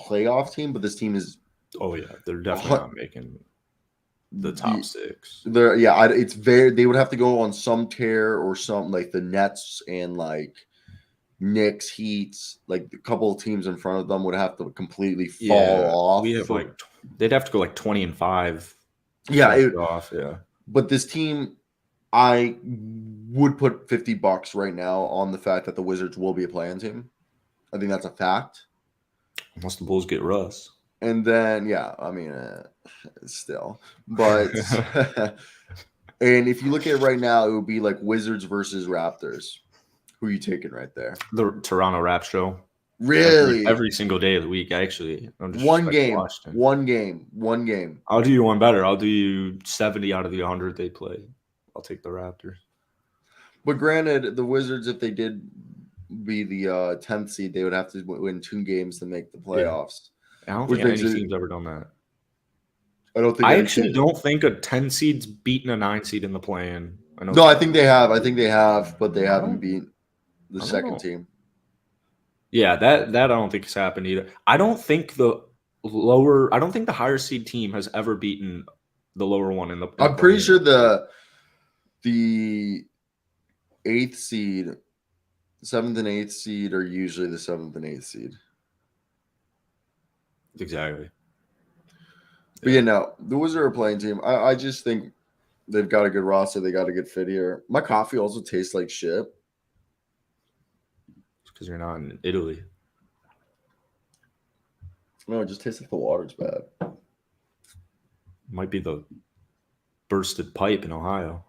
Speaker 1: playoff team, but this team is.
Speaker 2: Oh yeah, they're definitely not making the top 6.
Speaker 1: It's very. They would have to go on some tear or something like the Nets and like Knicks, Heats, like a couple of teams in front of them would have to completely fall off.
Speaker 2: We have they'd have to go like 20-5.
Speaker 1: Off. Yeah. But this team, I would put $50 right now on the fact that the Wizards will be a play-in team. I think that's a fact.
Speaker 2: Unless the Bulls get Russ.
Speaker 1: And then, still. But, and if you look at it right now, it would be like Wizards versus Raptors. Who are you taking right there?
Speaker 2: The Toronto Rap Show.
Speaker 1: Really?
Speaker 2: Every single day of the week, actually. I'm just
Speaker 1: one game.
Speaker 2: I'll do you one better. I'll do you 70 out of the 100 they play. I'll take the Raptors.
Speaker 1: But granted, the Wizards, if they did be the 10th seed, they would have to win 2 games to make the playoffs.
Speaker 2: I don't think any team's ever done that.
Speaker 1: I
Speaker 2: actually don't think a 10 seed's beaten a 9 seed in the play-in.
Speaker 1: I think they have. But they haven't beat the second team.
Speaker 2: Yeah, that I don't think has happened either. I don't think the higher seed team has ever beaten the lower one in the.
Speaker 1: I'm pretty sure the 8th seed, 7th and 8th seed are usually the 7th and 8th seed.
Speaker 2: Exactly.
Speaker 1: But the Wizards are a playing team. I just think they've got a good roster. They got a good fit here. My coffee also tastes like shit.
Speaker 2: Because you're not in Italy.
Speaker 1: No, it just tastes like the water's bad.
Speaker 2: Might be the bursted pipe in Ohio.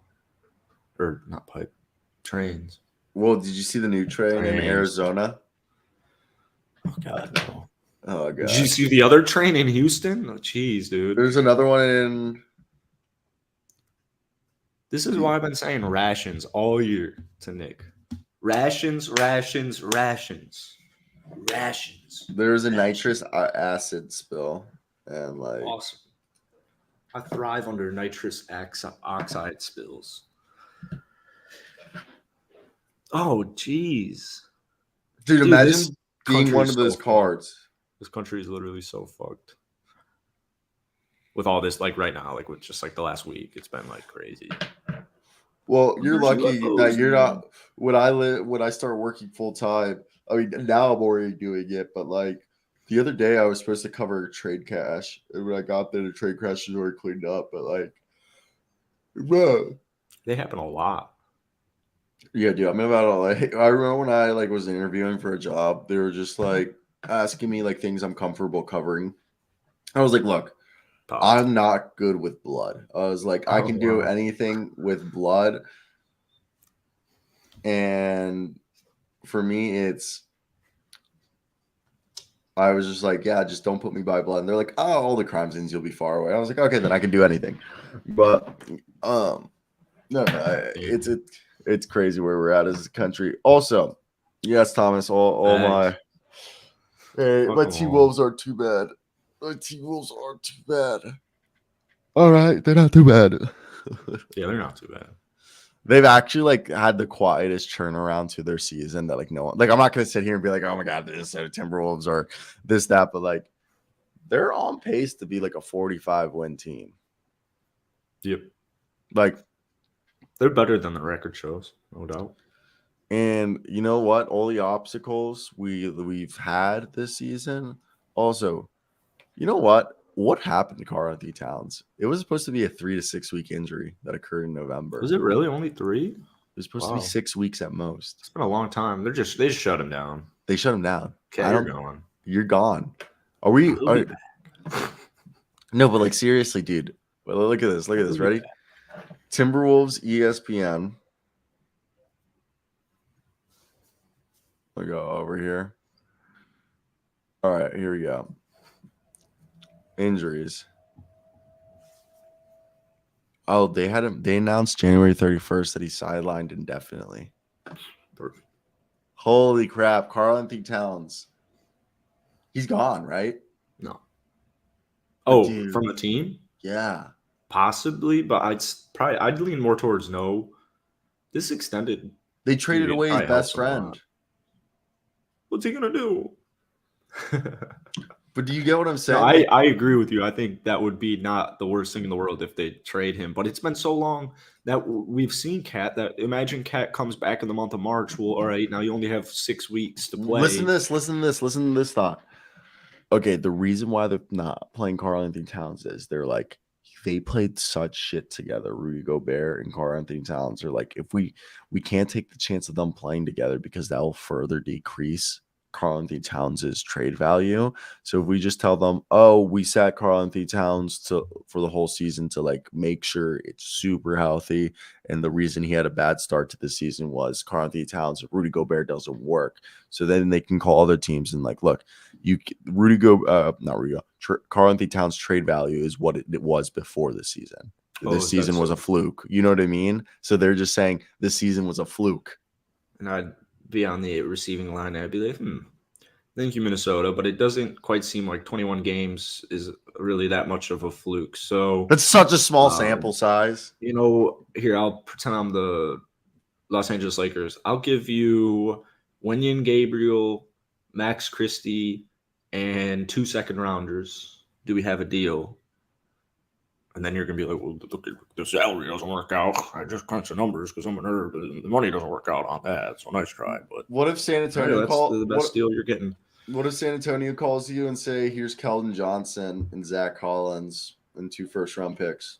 Speaker 2: Or not pipe. Trains.
Speaker 1: Well, did you see the new train in Arizona?
Speaker 2: Oh, God, no.
Speaker 1: Oh, God.
Speaker 2: Did you see the other train in Houston? Oh, jeez, dude.
Speaker 1: There's another one in...
Speaker 2: This is why I've been saying rations all year to Nick. Rations.
Speaker 1: There's a nitrous acid spill, and like
Speaker 2: awesome. I thrive under nitrous oxide spills. Oh, jeez,
Speaker 1: dude! Imagine being one of those cards.
Speaker 2: This country is literally so fucked. With all this, like right now, like with just like the last week, it's been like crazy.
Speaker 1: Well, you're lucky that you're not. When I start working full time, I mean, now I'm already doing it, but like the other day, I was supposed to cover trade cash, and when I got there, the trade cash was already cleaned up. But like, bro,
Speaker 2: they happen a lot.
Speaker 1: Yeah, dude. I remember when I like was interviewing for a job, they were just like asking me like things I'm comfortable covering. I was like, look. I'm not good with blood. I was like, I can do anything with blood. And for me, I was just like, yeah, just don't put me by blood. And they're like, oh, all the crime scenes, you'll be far away. I was like, okay, then I can do anything. But it's crazy where we're at as a country. Also, yes, Thomas, all my T-Wolves aren't too bad. My T-Wolves aren't too bad. All right, they're not too bad.
Speaker 2: Yeah, they're not too bad.
Speaker 1: They've actually like had the quietest turnaround to their season that like no one. Like I'm not gonna sit here and be like, oh my god, this Timberwolves or this that, but like they're on pace to be like a 45 win team.
Speaker 2: Yep,
Speaker 1: like
Speaker 2: they're better than the record shows, no doubt.
Speaker 1: And you know what? All the obstacles we've had this season. Also, you know what? What happened to Karl-Anthony Towns? It was supposed to be a 3 to 6 week injury that occurred in November.
Speaker 2: Was it really only 3?
Speaker 1: It was supposed to be 6 weeks at most.
Speaker 2: It's been a long time. They just shut him down.
Speaker 1: They shut him down.
Speaker 2: Okay, you're gone.
Speaker 1: You're gone. No, but like seriously, dude. Well, look at this. Look at this. Ready? Timberwolves, ESPN. I'll go over here. All right, here we go. Injuries. Oh, they had him. They announced January 31st that he's sidelined indefinitely.
Speaker 2: Perfect.
Speaker 1: Holy crap, Karl-Anthony Towns. He's gone, right?
Speaker 2: No.
Speaker 1: But
Speaker 2: Oh,
Speaker 1: dude,
Speaker 2: from the team?
Speaker 1: yeah.
Speaker 2: Possibly, but I'd lean more towards no. This extended
Speaker 1: They traded
Speaker 2: period
Speaker 1: away his
Speaker 2: probably helps
Speaker 1: best
Speaker 2: him a
Speaker 1: friend.
Speaker 2: lot. What's he gonna do?
Speaker 1: But do you get what I'm
Speaker 2: No,
Speaker 1: saying?
Speaker 2: I agree with you. I think that would be not the worst thing in the world if they trade him. But it's been so long that we've seen Cat. That imagine Cat comes back in the month of March. Well, all right, now you only have 6 weeks to play.
Speaker 1: Listen to this thought. Okay, the reason why they're not playing Karl-Anthony Towns is they played such shit together. Rudy Gobert and Karl-Anthony Towns are like, if we can't take the chance of them playing together because that will further decrease Karl-Anthony Towns' trade value. So if we just tell them, oh, we sat Karl-Anthony Towns for the whole season to like make sure it's super healthy, and the reason he had a bad start to the season was Karl-Anthony Towns, Rudy Gobert doesn't work. So then they can call other teams and like, look, Karl-Anthony Towns trade value is what it was before the season. This season was a fluke. You know what I mean? So they're just saying this season was a fluke.
Speaker 2: And I'd be on the receiving line. And I'd be like, thank you, Minnesota. But it doesn't quite seem like 21 games is really that much of a fluke. So
Speaker 1: that's such a small sample size.
Speaker 2: Here, I'll pretend I'm the Los Angeles Lakers. I'll give you Wenyen Gabriel, Max Christie, and 2 second-rounders. Do we have a deal? And then you're going to be like, well, look, the salary doesn't work out. I just crunch the numbers because I'm a nerd. The money doesn't work out on that. So nice try. But
Speaker 1: what if San Antonio
Speaker 2: that's the best deal you're getting?
Speaker 1: What if San Antonio calls you and say, here's Keldon Johnson and Zach Collins and 2 first-round picks?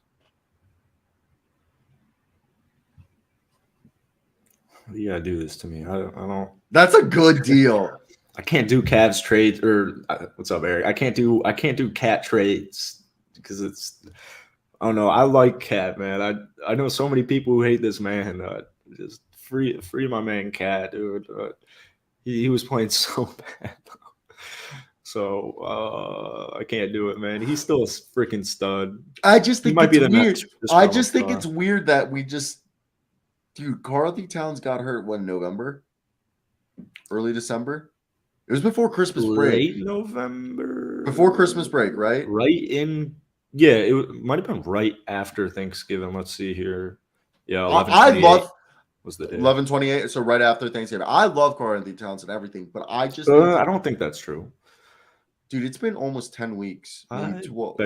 Speaker 2: You gotta do this to me. I don't.
Speaker 1: That's a good deal.
Speaker 2: I can't do Cavs trades what's up, Eric? I can't do Cat trades because it's. I don't know. I like Cat, man. I know so many people who hate this man. Just free my man Cat, dude. He was playing so bad. So I can't do it, man. He's still a freaking stud.
Speaker 1: I just think
Speaker 2: it's
Speaker 1: weird. I just think it's weird that we just, dude. Karl-Anthony Towns got hurt when November, early December. It was before Christmas break.
Speaker 2: Late November.
Speaker 1: Before Christmas break, right?
Speaker 2: Right in. Yeah, it might have been right after Thanksgiving. Let's see here. Yeah, 11/28 was the day.
Speaker 1: 11/28. So right after Thanksgiving. I love Karl-Anthony Towns and everything, but I just
Speaker 2: I don't think that's true.
Speaker 1: Dude, it's been almost 10 weeks. 12.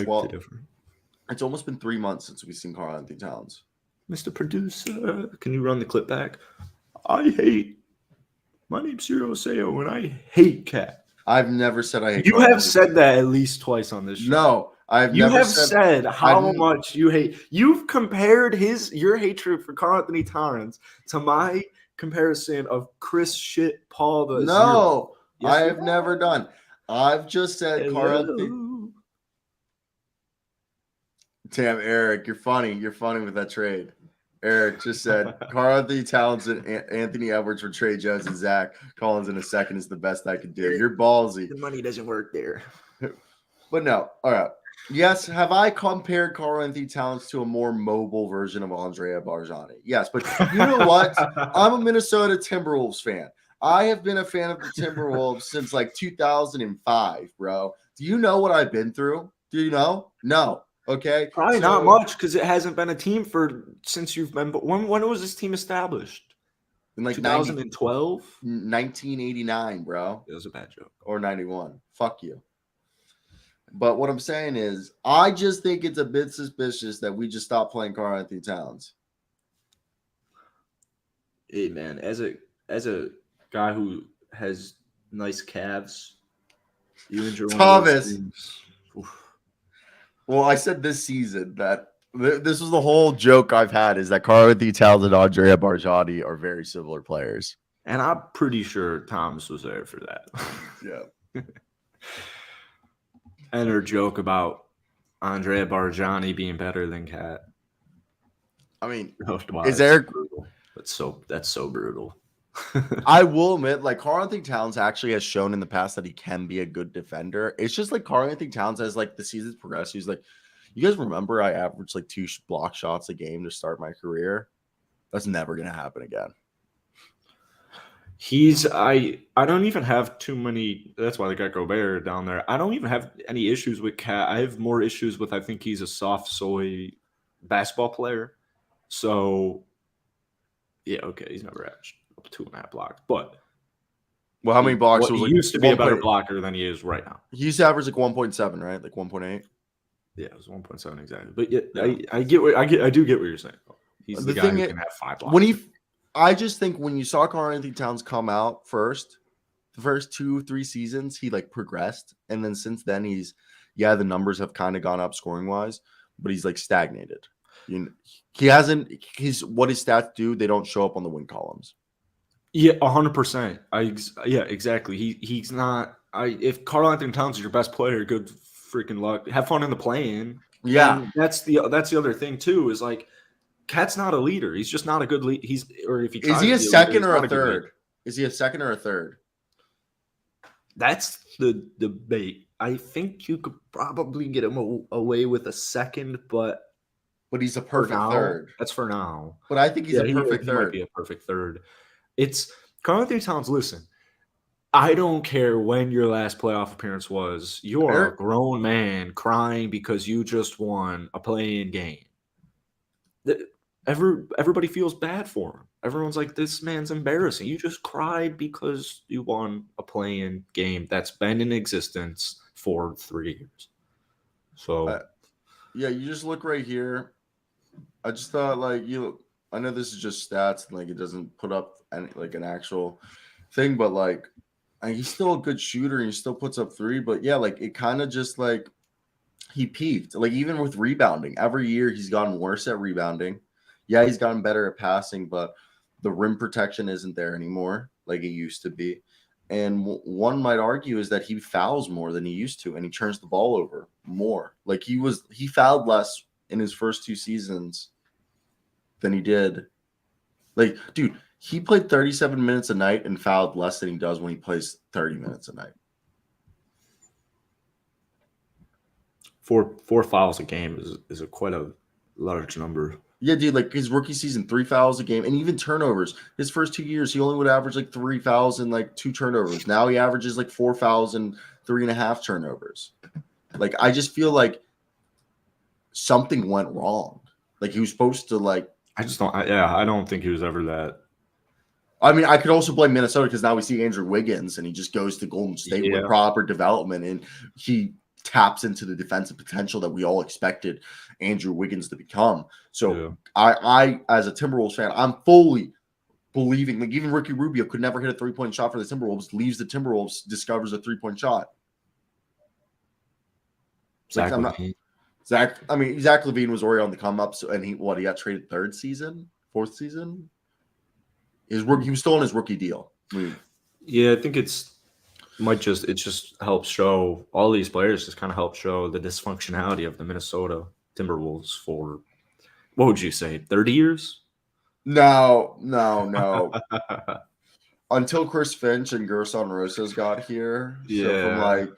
Speaker 1: It's almost been 3 months since we've seen Karl-Anthony Towns.
Speaker 2: Mr. Producer, can you run the clip back? My name's Cyro Asseo, and I hate Cat.
Speaker 1: I've never said I hate
Speaker 2: You have said that at least twice on this show.
Speaker 1: No,
Speaker 2: You have said how much you hate. You've compared your hatred for Karl-Anthony Towns to my comparison of Chris Shit Paul the
Speaker 1: No, yes, I have never done. I've just said Karl-Anthony. Damn, Eric, you're funny. You're funny with that trade. Eric just said Karl-Anthony Towns and Anthony Edwards for Trey Jones and Zach Collins in a second is the best I could do. You're ballsy.
Speaker 2: The money doesn't work there.
Speaker 1: But no, all right. Yes, have I compared Karl-Anthony Towns to a more mobile version of Andrea Barjani? Yes, but you know what? I'm a Minnesota Timberwolves fan. I have been a fan of the Timberwolves since like 2005, bro. Do you know what I've been through? Do you know? No. Okay.
Speaker 2: Probably not much because it hasn't been a team since you've been. But when was this team established?
Speaker 1: In like
Speaker 2: 2012?
Speaker 1: 1989, bro.
Speaker 2: It was a bad joke.
Speaker 1: Or 91. Fuck you. But what I'm saying is, I just think it's a bit suspicious that we just stopped playing Karl-Anthony Towns.
Speaker 2: Hey, man, as a guy who has nice calves, you enjoy
Speaker 1: Thomas. Well, I said this season that this was the whole joke I've had is that Karl-Anthony Towns and Andrea Barjani are very similar players.
Speaker 2: And I'm pretty sure Thomas was there for that.
Speaker 1: Yeah.
Speaker 2: And her joke about Andrea Barjani being better than Cat.
Speaker 1: I mean,
Speaker 2: is Eric? That's so brutal.
Speaker 1: I will admit, like Karl-Anthony Towns actually has shown in the past that he can be a good defender. It's just like Karl-Anthony Towns as like the seasons progress, he's like, You guys remember I averaged like 2 block shots a game to start my career? That's never going to happen again.
Speaker 2: I don't even have too many. That's why they got Gobert down there. I don't even have any issues with Cat. I have more issues with, I think he's a soft soy basketball player. So, yeah, okay, he's never averaged 2.5 blocks. But
Speaker 1: well, how many blocks?
Speaker 2: He
Speaker 1: was like
Speaker 2: used to be a better blocker than he is right now.
Speaker 1: He used to average like 1.7, right? Like 1.8.
Speaker 2: Yeah, it was 1.7 exactly. But yeah. I do get what you're saying. He's the guy who can have 5 blocks.
Speaker 1: I just think when you saw Karl-Anthony Towns come out first, the first 2-3 seasons, he like progressed. And then since then, the numbers have kind of gone up scoring wise, but he's like stagnated. He hasn't, what his stats do, they don't show up on the win columns.
Speaker 2: Yeah, 100%. Yeah, exactly. He's not, if Karl-Anthony Towns is your best player, good freaking luck. Have fun in the play-in.
Speaker 1: Yeah.
Speaker 2: And that's the other thing too, is like, Cat's not a leader. He's just not a good leader. Is he
Speaker 1: a second or a third? Is he a second or a third?
Speaker 2: That's the debate. I think you could probably get him away with a second, but
Speaker 1: he's a perfect third.
Speaker 2: That's for now.
Speaker 1: But I think he's a perfect third.
Speaker 2: He might be a perfect third. It's Karl-Anthony Towns. Listen, I don't care when your last playoff appearance was. You are a grown man crying because you just won a play-in game. Everybody feels bad for him. Everyone's like, this man's embarrassing. You just cried because you won a play-in game that's been in existence for 3 years. So,
Speaker 1: yeah, you just look right here. I just thought, like, I know this is just stats, and like it doesn't put up like an actual thing, but like, he's still a good shooter and he still puts up 3. But yeah, like it kind of just like he peaked. Like even with rebounding, every year he's gotten worse at rebounding. Yeah, he's gotten better at passing, but the rim protection isn't there anymore like it used to be. And one might argue is that he fouls more than he used to, and he turns the ball over more. Like he fouled less in his first 2 seasons than he did. Like, dude, he played 37 minutes a night and fouled less than he does when he plays 30 minutes a night.
Speaker 2: 4 fouls a game is quite a large number.
Speaker 1: Yeah, dude, like his rookie season, 3 fouls a game, and even turnovers. His first 2 years, he only would average like 3 fouls and like 2 turnovers. Now he averages like 4 fouls and 3.5 turnovers. Like, I just feel like something went wrong. Like he was supposed to like.
Speaker 2: I don't think he was ever that.
Speaker 1: I mean, I could also blame Minnesota because now we see Andrew Wiggins and he just goes to Golden State with proper development and he taps into the defensive potential that we all expected Andrew Wiggins to become. So I as a Timberwolves fan, I'm fully believing, like even Ricky Rubio could never hit a 3-point shot for the Timberwolves, leaves the Timberwolves, discovers a 3-point shot.
Speaker 2: Zach
Speaker 1: LaVine was already on the come up, so and he got traded 4th season? He was still on his rookie deal.
Speaker 2: Yeah, I think it just helps show all these players just kind of help show the dysfunctionality of the Minnesota Timberwolves for, what would you say, 30 years?
Speaker 1: No. Until Chris Finch and Gerson Rosas got here.
Speaker 2: Yeah.
Speaker 1: So from like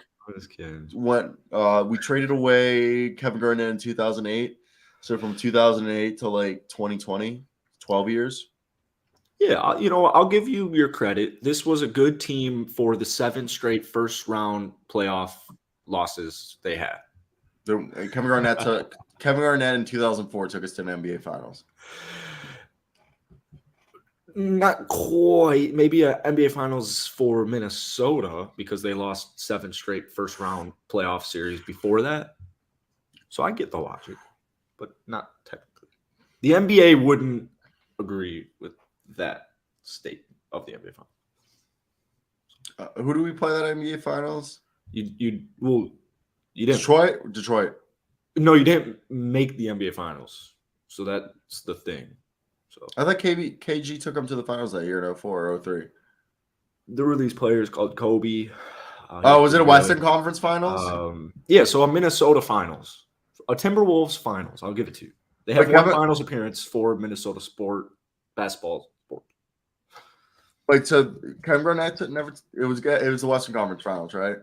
Speaker 1: we traded away Kevin Garnett in 2008. So from 2008 to like 2020, 12 years.
Speaker 2: Yeah, I'll give you your credit. This was a good team for the 7 straight first round playoff losses they had.
Speaker 1: Kevin Garnett in 2004 took us to an NBA Finals.
Speaker 2: Not quite. Maybe an NBA Finals for Minnesota because they lost 7 straight first round playoff series before that. So I get the logic, but not technically. The NBA wouldn't agree with that state of the NBA Finals.
Speaker 1: Who do we play that NBA Finals?
Speaker 2: You didn't.
Speaker 1: Detroit.
Speaker 2: No, you didn't make the NBA Finals. So that's the thing. So
Speaker 1: I thought KG took them to the finals that year in 04 or 03.
Speaker 2: There were these players called Kobe.
Speaker 1: Was it a Western Conference Finals?
Speaker 2: Yeah, so a Minnesota Finals. A Timberwolves Finals. I'll give it to you. They have one finals appearance for Minnesota basketball sport.
Speaker 1: Wait, so Kevin Garnett never? It was the Western Conference Finals, right?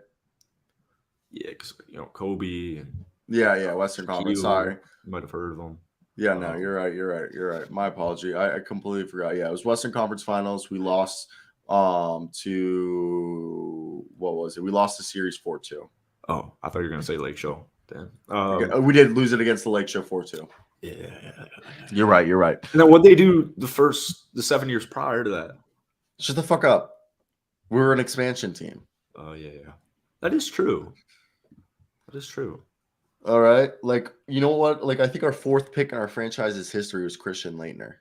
Speaker 2: Yeah, because Kobe.
Speaker 1: Yeah, Western Conference. Sorry.
Speaker 2: You might have heard of them.
Speaker 1: Yeah, no, you're right. My apology. I completely forgot. Yeah, it was Western Conference Finals. We lost to what was it? We lost the series 4-2.
Speaker 2: Oh, I thought you were gonna say Lake Show. Damn.
Speaker 1: We did lose it against the Lake Show 4-2.
Speaker 2: Yeah.
Speaker 1: You're right.
Speaker 2: And then what they do the 7 years prior to that?
Speaker 1: Shut the fuck up. We're an expansion team.
Speaker 2: Oh yeah. That is true.
Speaker 1: All right. Like, you know what? Like, I think our 4th pick in our franchise's history was Christian Laettner.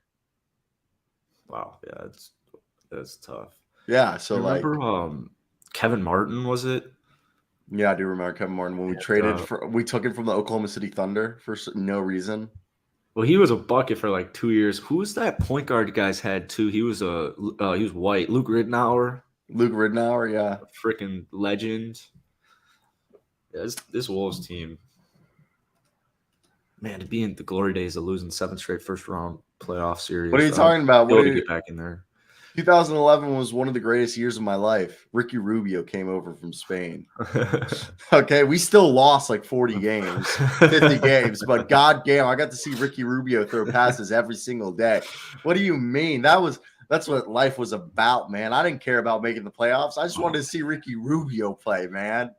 Speaker 2: Wow. Yeah, that's tough.
Speaker 1: Yeah. So
Speaker 2: remember, Kevin Martin, was it?
Speaker 1: Yeah, I do remember Kevin Martin when we we took him from the Oklahoma City Thunder for no reason.
Speaker 2: Well, he was a bucket for like 2 years. Who was that point guard you guys had too? He was white. Luke Ridnour, yeah. Freaking legend. Yeah, this Wolves team. Man, to be in the glory days of losing 7 straight first round playoff series.
Speaker 1: What are you talking about?
Speaker 2: To get back in there.
Speaker 1: 2011 was one of the greatest years of my life. Ricky Rubio came over from Spain. Okay, we still lost like 40 games, 50 games, but goddamn, I got to see Ricky Rubio throw passes every single day. What do you mean? That's what life was about, man. I didn't care about making the playoffs. I just wanted to see Ricky Rubio play, man.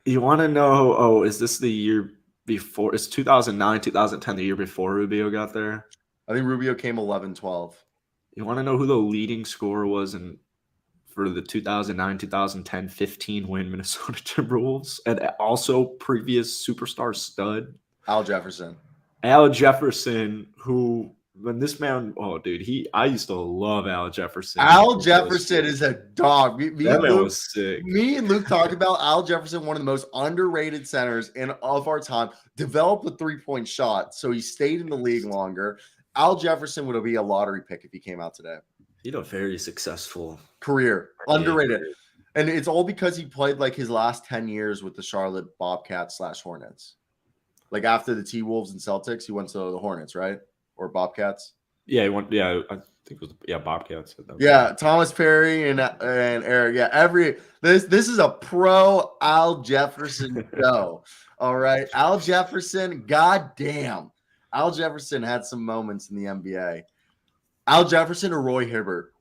Speaker 2: You want to know? Oh, is this the year before? It's 2009, 2010, the year before Rubio got there.
Speaker 1: I think Rubio came 11-12.
Speaker 2: You want to know who the leading scorer was for the 2009, 2010, 15 win Minnesota Timberwolves, and also previous superstar stud?
Speaker 1: Al Jefferson.
Speaker 2: Who, when this man, I used to love Al Jefferson.
Speaker 1: Al Jefferson is a dog.
Speaker 2: That man was sick.
Speaker 1: Me and Luke talked about Al Jefferson, one of the most underrated centers of our time, developed a 3-point shot, so he stayed in the league longer. Al Jefferson would be a lottery pick if he came out today.
Speaker 2: He had a very successful
Speaker 1: career. Underrated. And it's all because he played like his last 10 years with the Charlotte Bobcats / Hornets. Like after the T-Wolves and Celtics, he went to the Hornets, right? Or Bobcats?
Speaker 2: Yeah, he went. Yeah, I think it was Bobcats.
Speaker 1: Yeah, Thomas Perry and Eric. Yeah, this is a pro Al Jefferson show. All right, Al Jefferson. Goddamn. Al Jefferson had some moments in the NBA. Al Jefferson or Roy Hibbert?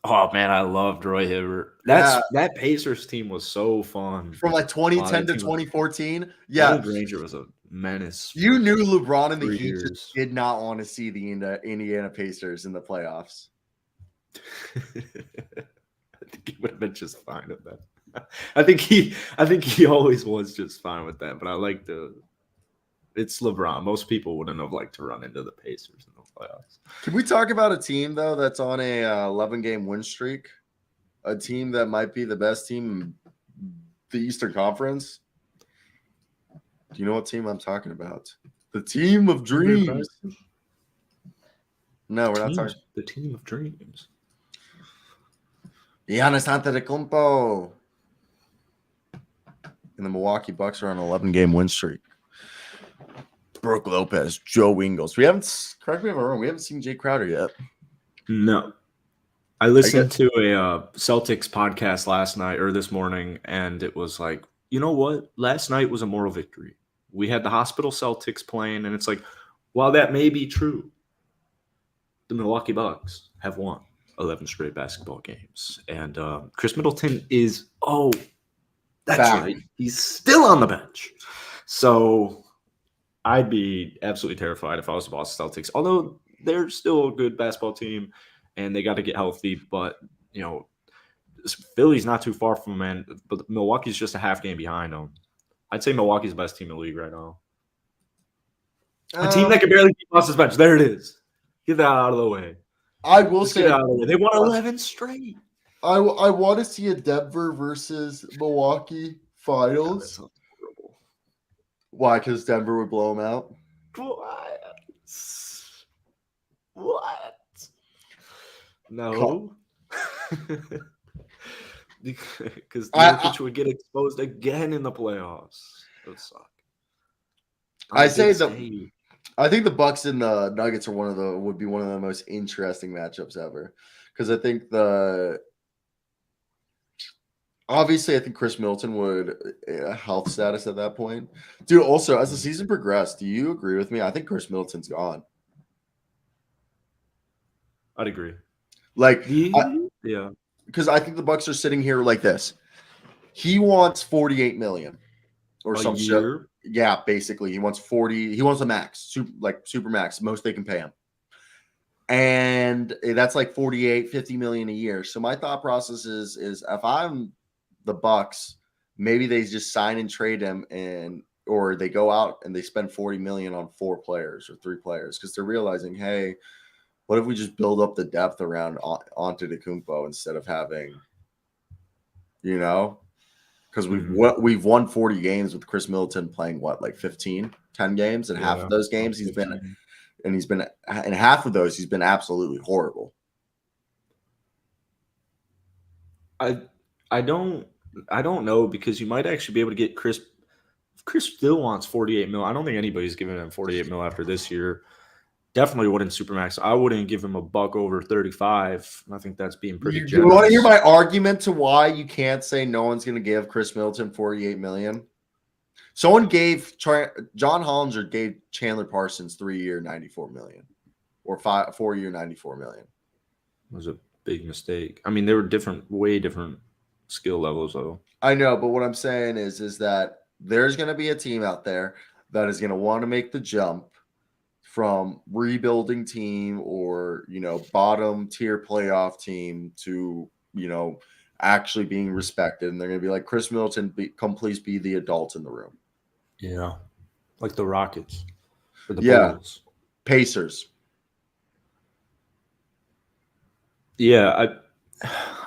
Speaker 2: Oh, man, I loved Roy Hibbert. That Pacers team was so fun.
Speaker 1: From like 2010 to 2014? Yeah.
Speaker 2: Old Ranger was a menace.
Speaker 1: You knew LeBron and the Heat just did not want to see the Indiana Pacers in the playoffs.
Speaker 2: I think he would have been just fine with that. I think he always was just fine with that, but I like it's LeBron. Most people wouldn't have liked to run into the Pacers in the playoffs.
Speaker 1: Can we talk about a team, though, that's on a 11-game win streak? A team that might be the best team in the Eastern Conference? Do you know what team I'm talking about? The team of dreams. No, we're not talking.
Speaker 2: The team of dreams.
Speaker 1: Giannis Antetokounmpo. And the Milwaukee Bucks are on an 11-game win streak. Brooke Lopez, Joe Ingles. Correct me if I'm wrong, we haven't seen Jay Crowder yet.
Speaker 2: No. I listened to a Celtics podcast last night or this morning, and it was like, you know what? Last night was a moral victory. We had the hospital Celtics playing, and it's like, while that may be true, the Milwaukee Bucks have won 11 straight basketball games. And Chris Middleton is, that's right. He's still on the bench. So I'd be absolutely terrified if I was the Boston Celtics, although they're still a good basketball team and they got to get healthy. But, Philly's not too far from them, but Milwaukee's just a half game behind them. I'd say Milwaukee's the best team in the league right now. A team that can barely keep Boston's bench. There it is. Get that out of the way.
Speaker 1: I will say
Speaker 2: they won 11 straight.
Speaker 1: I want to see a Denver versus Milwaukee finals. Why? Because Denver would blow them out?
Speaker 2: What? No. Because Jokic would get exposed again in the playoffs. That would suck.
Speaker 1: I think the Bucks and the Nuggets are would be one of the most interesting matchups ever. Because I think Obviously, I think Chris Middleton would health status at that point. Dude, also, as the season progressed, do you agree with me? I think Chris Middleton's gone.
Speaker 2: I'd agree.
Speaker 1: Like,
Speaker 2: Yeah.
Speaker 1: because I think the Bucks are sitting here like this. He wants $48 million or
Speaker 2: A
Speaker 1: some shit.
Speaker 2: year?
Speaker 1: Yeah, basically, he wants 40. He wants a max, super max, most they can pay him. And that's like 48, 50 million a year. So my thought process is if I'm the Bucks, maybe they just sign and trade him, or they go out and they spend 40 million on 4 players or 3 players because they're realizing, hey, what if we just build up the depth around Antetokounmpo instead of having, because we've won 40 games with Chris Middleton playing like 10 games, and half of those games he's been in half of those he's been absolutely horrible.
Speaker 2: I don't know, because you might actually be able to get Chris. If Chris still wants 48 mil, I don't think anybody's giving him 48 mil after this year. Definitely wouldn't supermax. I wouldn't give him a buck over 35. I think that's being pretty generous.
Speaker 1: You want to hear my argument to why you can't say no one's going to give Chris Middleton 48 million? Someone gave John Hollinger gave Chandler Parsons 3-year 94 million, or 4-year 94 million.
Speaker 2: It was a big mistake. I mean, they were way different skill levels, though.
Speaker 1: I know, but what I'm saying is that there's going to be a team out there that is going to want to make the jump from rebuilding team or bottom tier playoff team to actually being respected, and they're going to be like, Chris Middleton, come please be the adult in the room.
Speaker 2: Yeah, like the Rockets or the
Speaker 1: Bulls. Pacers.
Speaker 2: Yeah,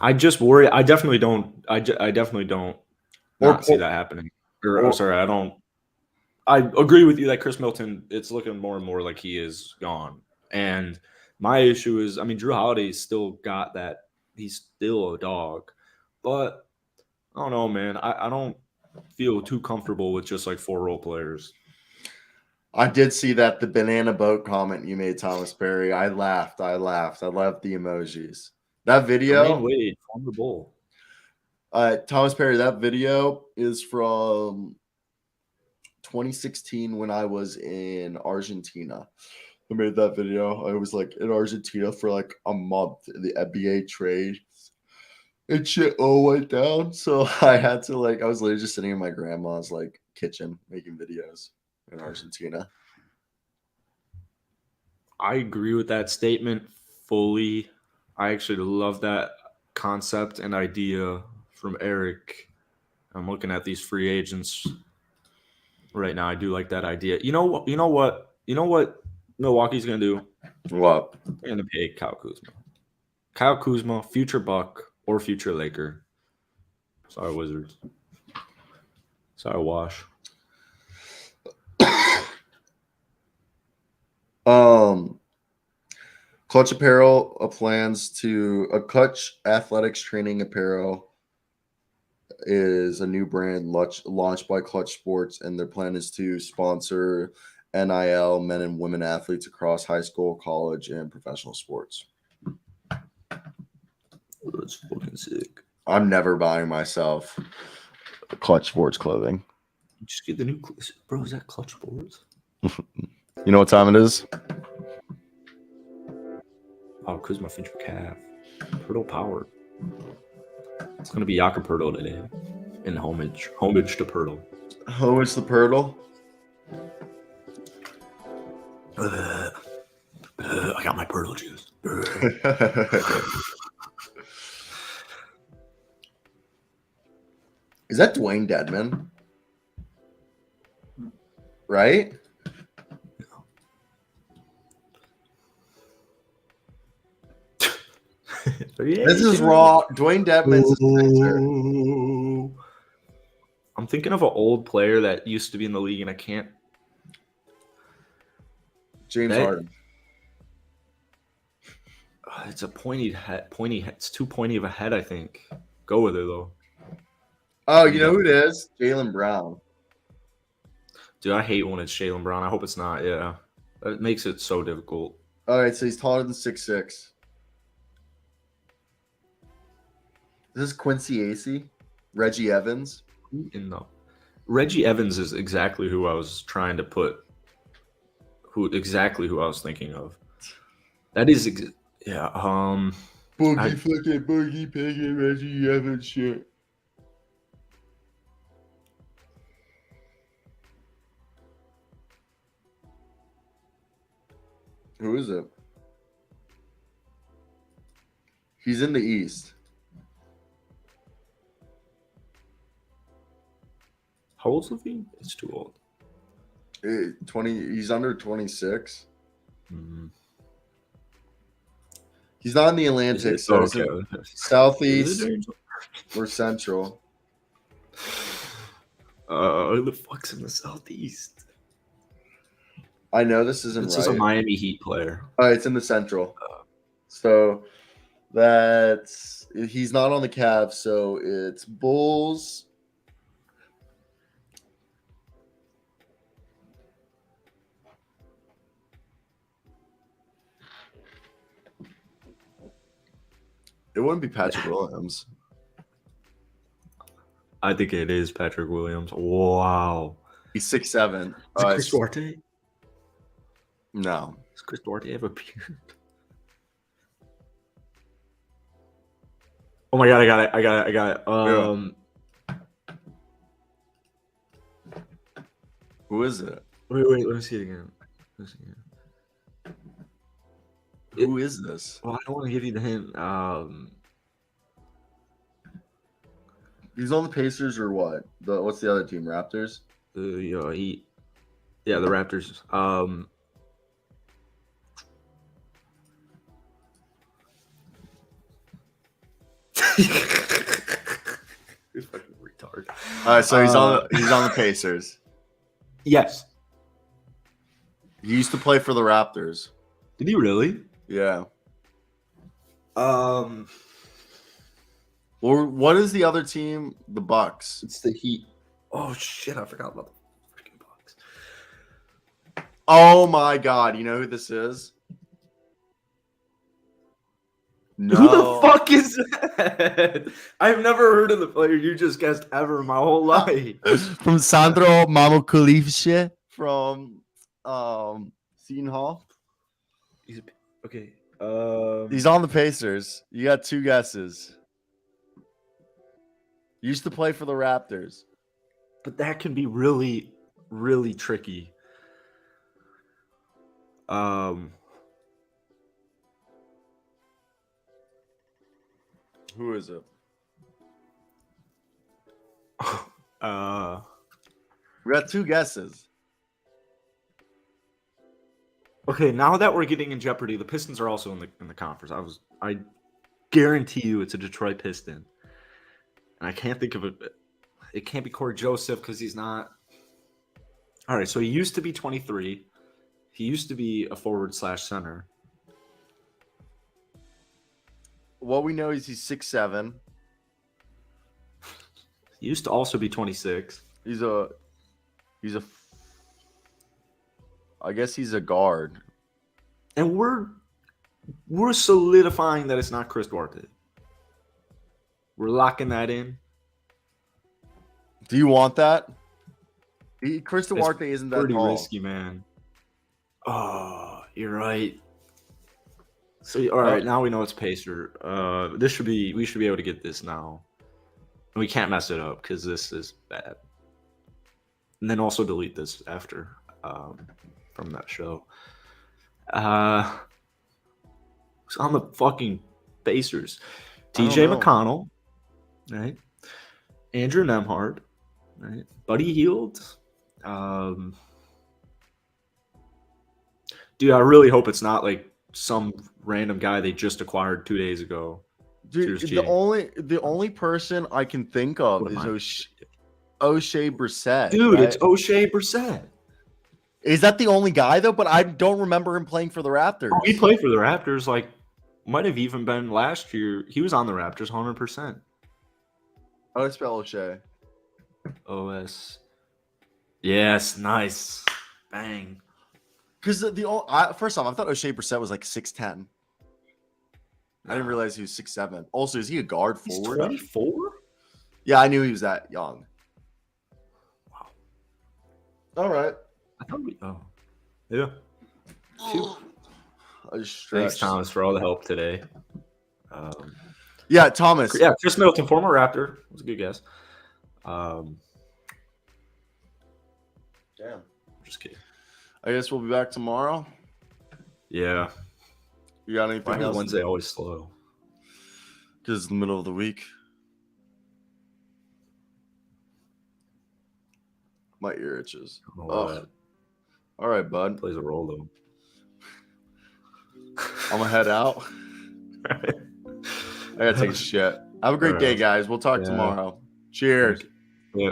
Speaker 2: I just worry. I definitely don't. I definitely don't see that happening. I agree with you that Chris Middleton, it's looking more and more like he is gone. And my issue is, I mean, Drew Holiday's still got that. He's still a dog. But I don't know, man. I don't feel too comfortable with just like 4 role players.
Speaker 1: I did see that the banana boat comment you made, Thomas Perry. I laughed. I loved the emojis. That video.
Speaker 2: Dwayne Wade on the Bull.
Speaker 1: Thomas Perry, that video is from 2016 when I was in Argentina. I made that video. I was like in Argentina for like a month in the NBA trade. And shit all went down. So I had to I was literally just sitting in my grandma's kitchen making videos in Argentina.
Speaker 2: I agree with that statement fully. I actually love that concept and idea from Eric. I'm looking at these free agents right now. I do like that idea. You know what Milwaukee's gonna do?
Speaker 1: What?
Speaker 2: They're gonna pay Kyle Kuzma. Kyle Kuzma, future Buck or future Laker. Sorry, Wizards. Sorry, Wash.
Speaker 1: Clutch Apparel Clutch Athletics Training Apparel is a new brand launched by Clutch Sports, and their plan is to sponsor NIL men and women athletes across high school, college, and professional sports.
Speaker 2: That's fucking sick.
Speaker 1: I'm never buying myself Clutch Sports clothing.
Speaker 2: Just get the new, bro. Is that Clutch Sports?
Speaker 1: You know what time it is?
Speaker 2: Oh, Kuzma feature calf. Pirtle power. It's gonna be Jakob Poeltl today. In homage to Poeltl.
Speaker 1: Homage to Poeltl.
Speaker 2: I got my Poeltl juice.
Speaker 1: Is that Dwayne Dedman? Right? This is raw. Dwayne Dedman's picture.
Speaker 2: I'm thinking of an old player that used to be in the league, and I can't.
Speaker 1: James Harden.
Speaker 2: It's a pointy head. It's too pointy of a head, I think. Go with it though.
Speaker 1: Oh, you know who it is? Jaylen Brown.
Speaker 2: Dude, I hate when it's Jaylen Brown. I hope it's not. Yeah, that makes it so difficult.
Speaker 1: All right, so he's taller than 6'6". This is Quincy Acey. Reggie Evans.
Speaker 2: No. Reggie Evans is exactly who I was trying to put. Exactly who I was thinking of. That is, yeah.
Speaker 1: Boogie flicking, boogie picking, Reggie Evans shit. Who is it? He's in the East.
Speaker 2: How old's Levine? It's too old.
Speaker 1: 20. He's under 26.
Speaker 2: Mm-hmm.
Speaker 1: He's not in the Atlantic, so okay. Southeast or Central.
Speaker 2: Who the fuck's in the Southeast?
Speaker 1: I know this isn't right.
Speaker 2: This is a Miami Heat player.
Speaker 1: It's in the Central. So that's he's not on the Cavs, so it's Bulls. It wouldn't be Patrick Williams.
Speaker 2: I think it is Patrick Williams. Wow.
Speaker 1: He's 6'7".
Speaker 2: Is it Chris Duarte?
Speaker 1: No.
Speaker 2: Does Chris Duarte have a beard? Oh my god, I got it.
Speaker 1: Who is it?
Speaker 2: Wait, let me see it again.
Speaker 1: Who is this?
Speaker 2: Well, I don't want to give you the hint.
Speaker 1: He's on the Pacers or what? What's the other team? Raptors?
Speaker 2: The Raptors. He's fucking retard.
Speaker 1: All right, so he's on the Pacers.
Speaker 2: Yes.
Speaker 1: He used to play for the Raptors.
Speaker 2: Did he really?
Speaker 1: Yeah. Or what is the other team? The Bucks.
Speaker 2: It's the Heat. Oh shit! I forgot about the freaking Bucks.
Speaker 1: Oh my god! You know who this is? No.
Speaker 2: Who the fuck is that? I've never heard of the player you just guessed ever in my whole life.
Speaker 1: From Sandro Mamukulivce from Seton Hall.
Speaker 2: Okay.
Speaker 1: He's on the Pacers. You got two guesses. Used to play for the Raptors.
Speaker 2: But that can be really, really tricky.
Speaker 1: Who is it? We got two guesses.
Speaker 2: Okay, now that we're getting in jeopardy, the Pistons are also in the conference. I guarantee you it's a Detroit Piston. And I can't think of it. It can't be Corey Joseph because he's not. All right, so he used to be 23. He used to be a forward/center.
Speaker 1: What we know is he's 6'7".
Speaker 2: He used to also be 26.
Speaker 1: I guess he's a guard.
Speaker 2: And we're solidifying that it's not Chris Duarte. We're locking that in.
Speaker 1: Do you want that? Chris Duarte isn't that
Speaker 2: pretty
Speaker 1: tall.
Speaker 2: Risky, man. Oh, you're right. So all right, now we know it's Pacer. We should be able to get this now. We can't mess it up because this is bad. And then also delete this after from that show. Who's on the fucking Pacers? TJ McConnell, right? Andrew Nemhard, right? Buddy Hield. Dude, I really hope it's not like some random guy they just acquired 2 days ago.
Speaker 1: Dude, the only person I can think of is O'Shea Brissett.
Speaker 2: Dude,
Speaker 1: right?
Speaker 2: it's O'Shea Brissett.
Speaker 1: Is that the only guy though? But I don't remember him playing for the Raptors.
Speaker 2: Oh, he played for the Raptors. Like, might have even been last year. He was on the Raptors 100%.
Speaker 1: How do I spell O'Shea?
Speaker 2: OS. Yes, nice. Bang.
Speaker 1: Because first off, I thought O'Shea Brissett was like 6'10". I didn't realize he was 6'7". Also, is he a guard forward?
Speaker 2: He's 24?
Speaker 1: Yeah, I knew he was that young.
Speaker 2: Wow.
Speaker 1: All right.
Speaker 2: I thought yeah. Phew.
Speaker 1: I just
Speaker 2: Thanks,
Speaker 1: stretched.
Speaker 2: Thomas, for all the help today.
Speaker 1: Yeah, Thomas.
Speaker 2: Yeah, Chris Middleton, former Raptor, was a good guess.
Speaker 1: Damn.
Speaker 2: Just kidding.
Speaker 1: I guess we'll be back tomorrow.
Speaker 2: Yeah.
Speaker 1: You got anything
Speaker 2: Why is
Speaker 1: else?
Speaker 2: Wednesday always slow?
Speaker 1: Because it's the middle of the week. My ear itches.
Speaker 2: I don't know why
Speaker 1: Oh. All right, bud.
Speaker 2: that plays a role though.
Speaker 1: I'm gonna head out. I gotta take a shit. Have a great day, guys. We'll talk tomorrow. Cheers.
Speaker 2: Yeah.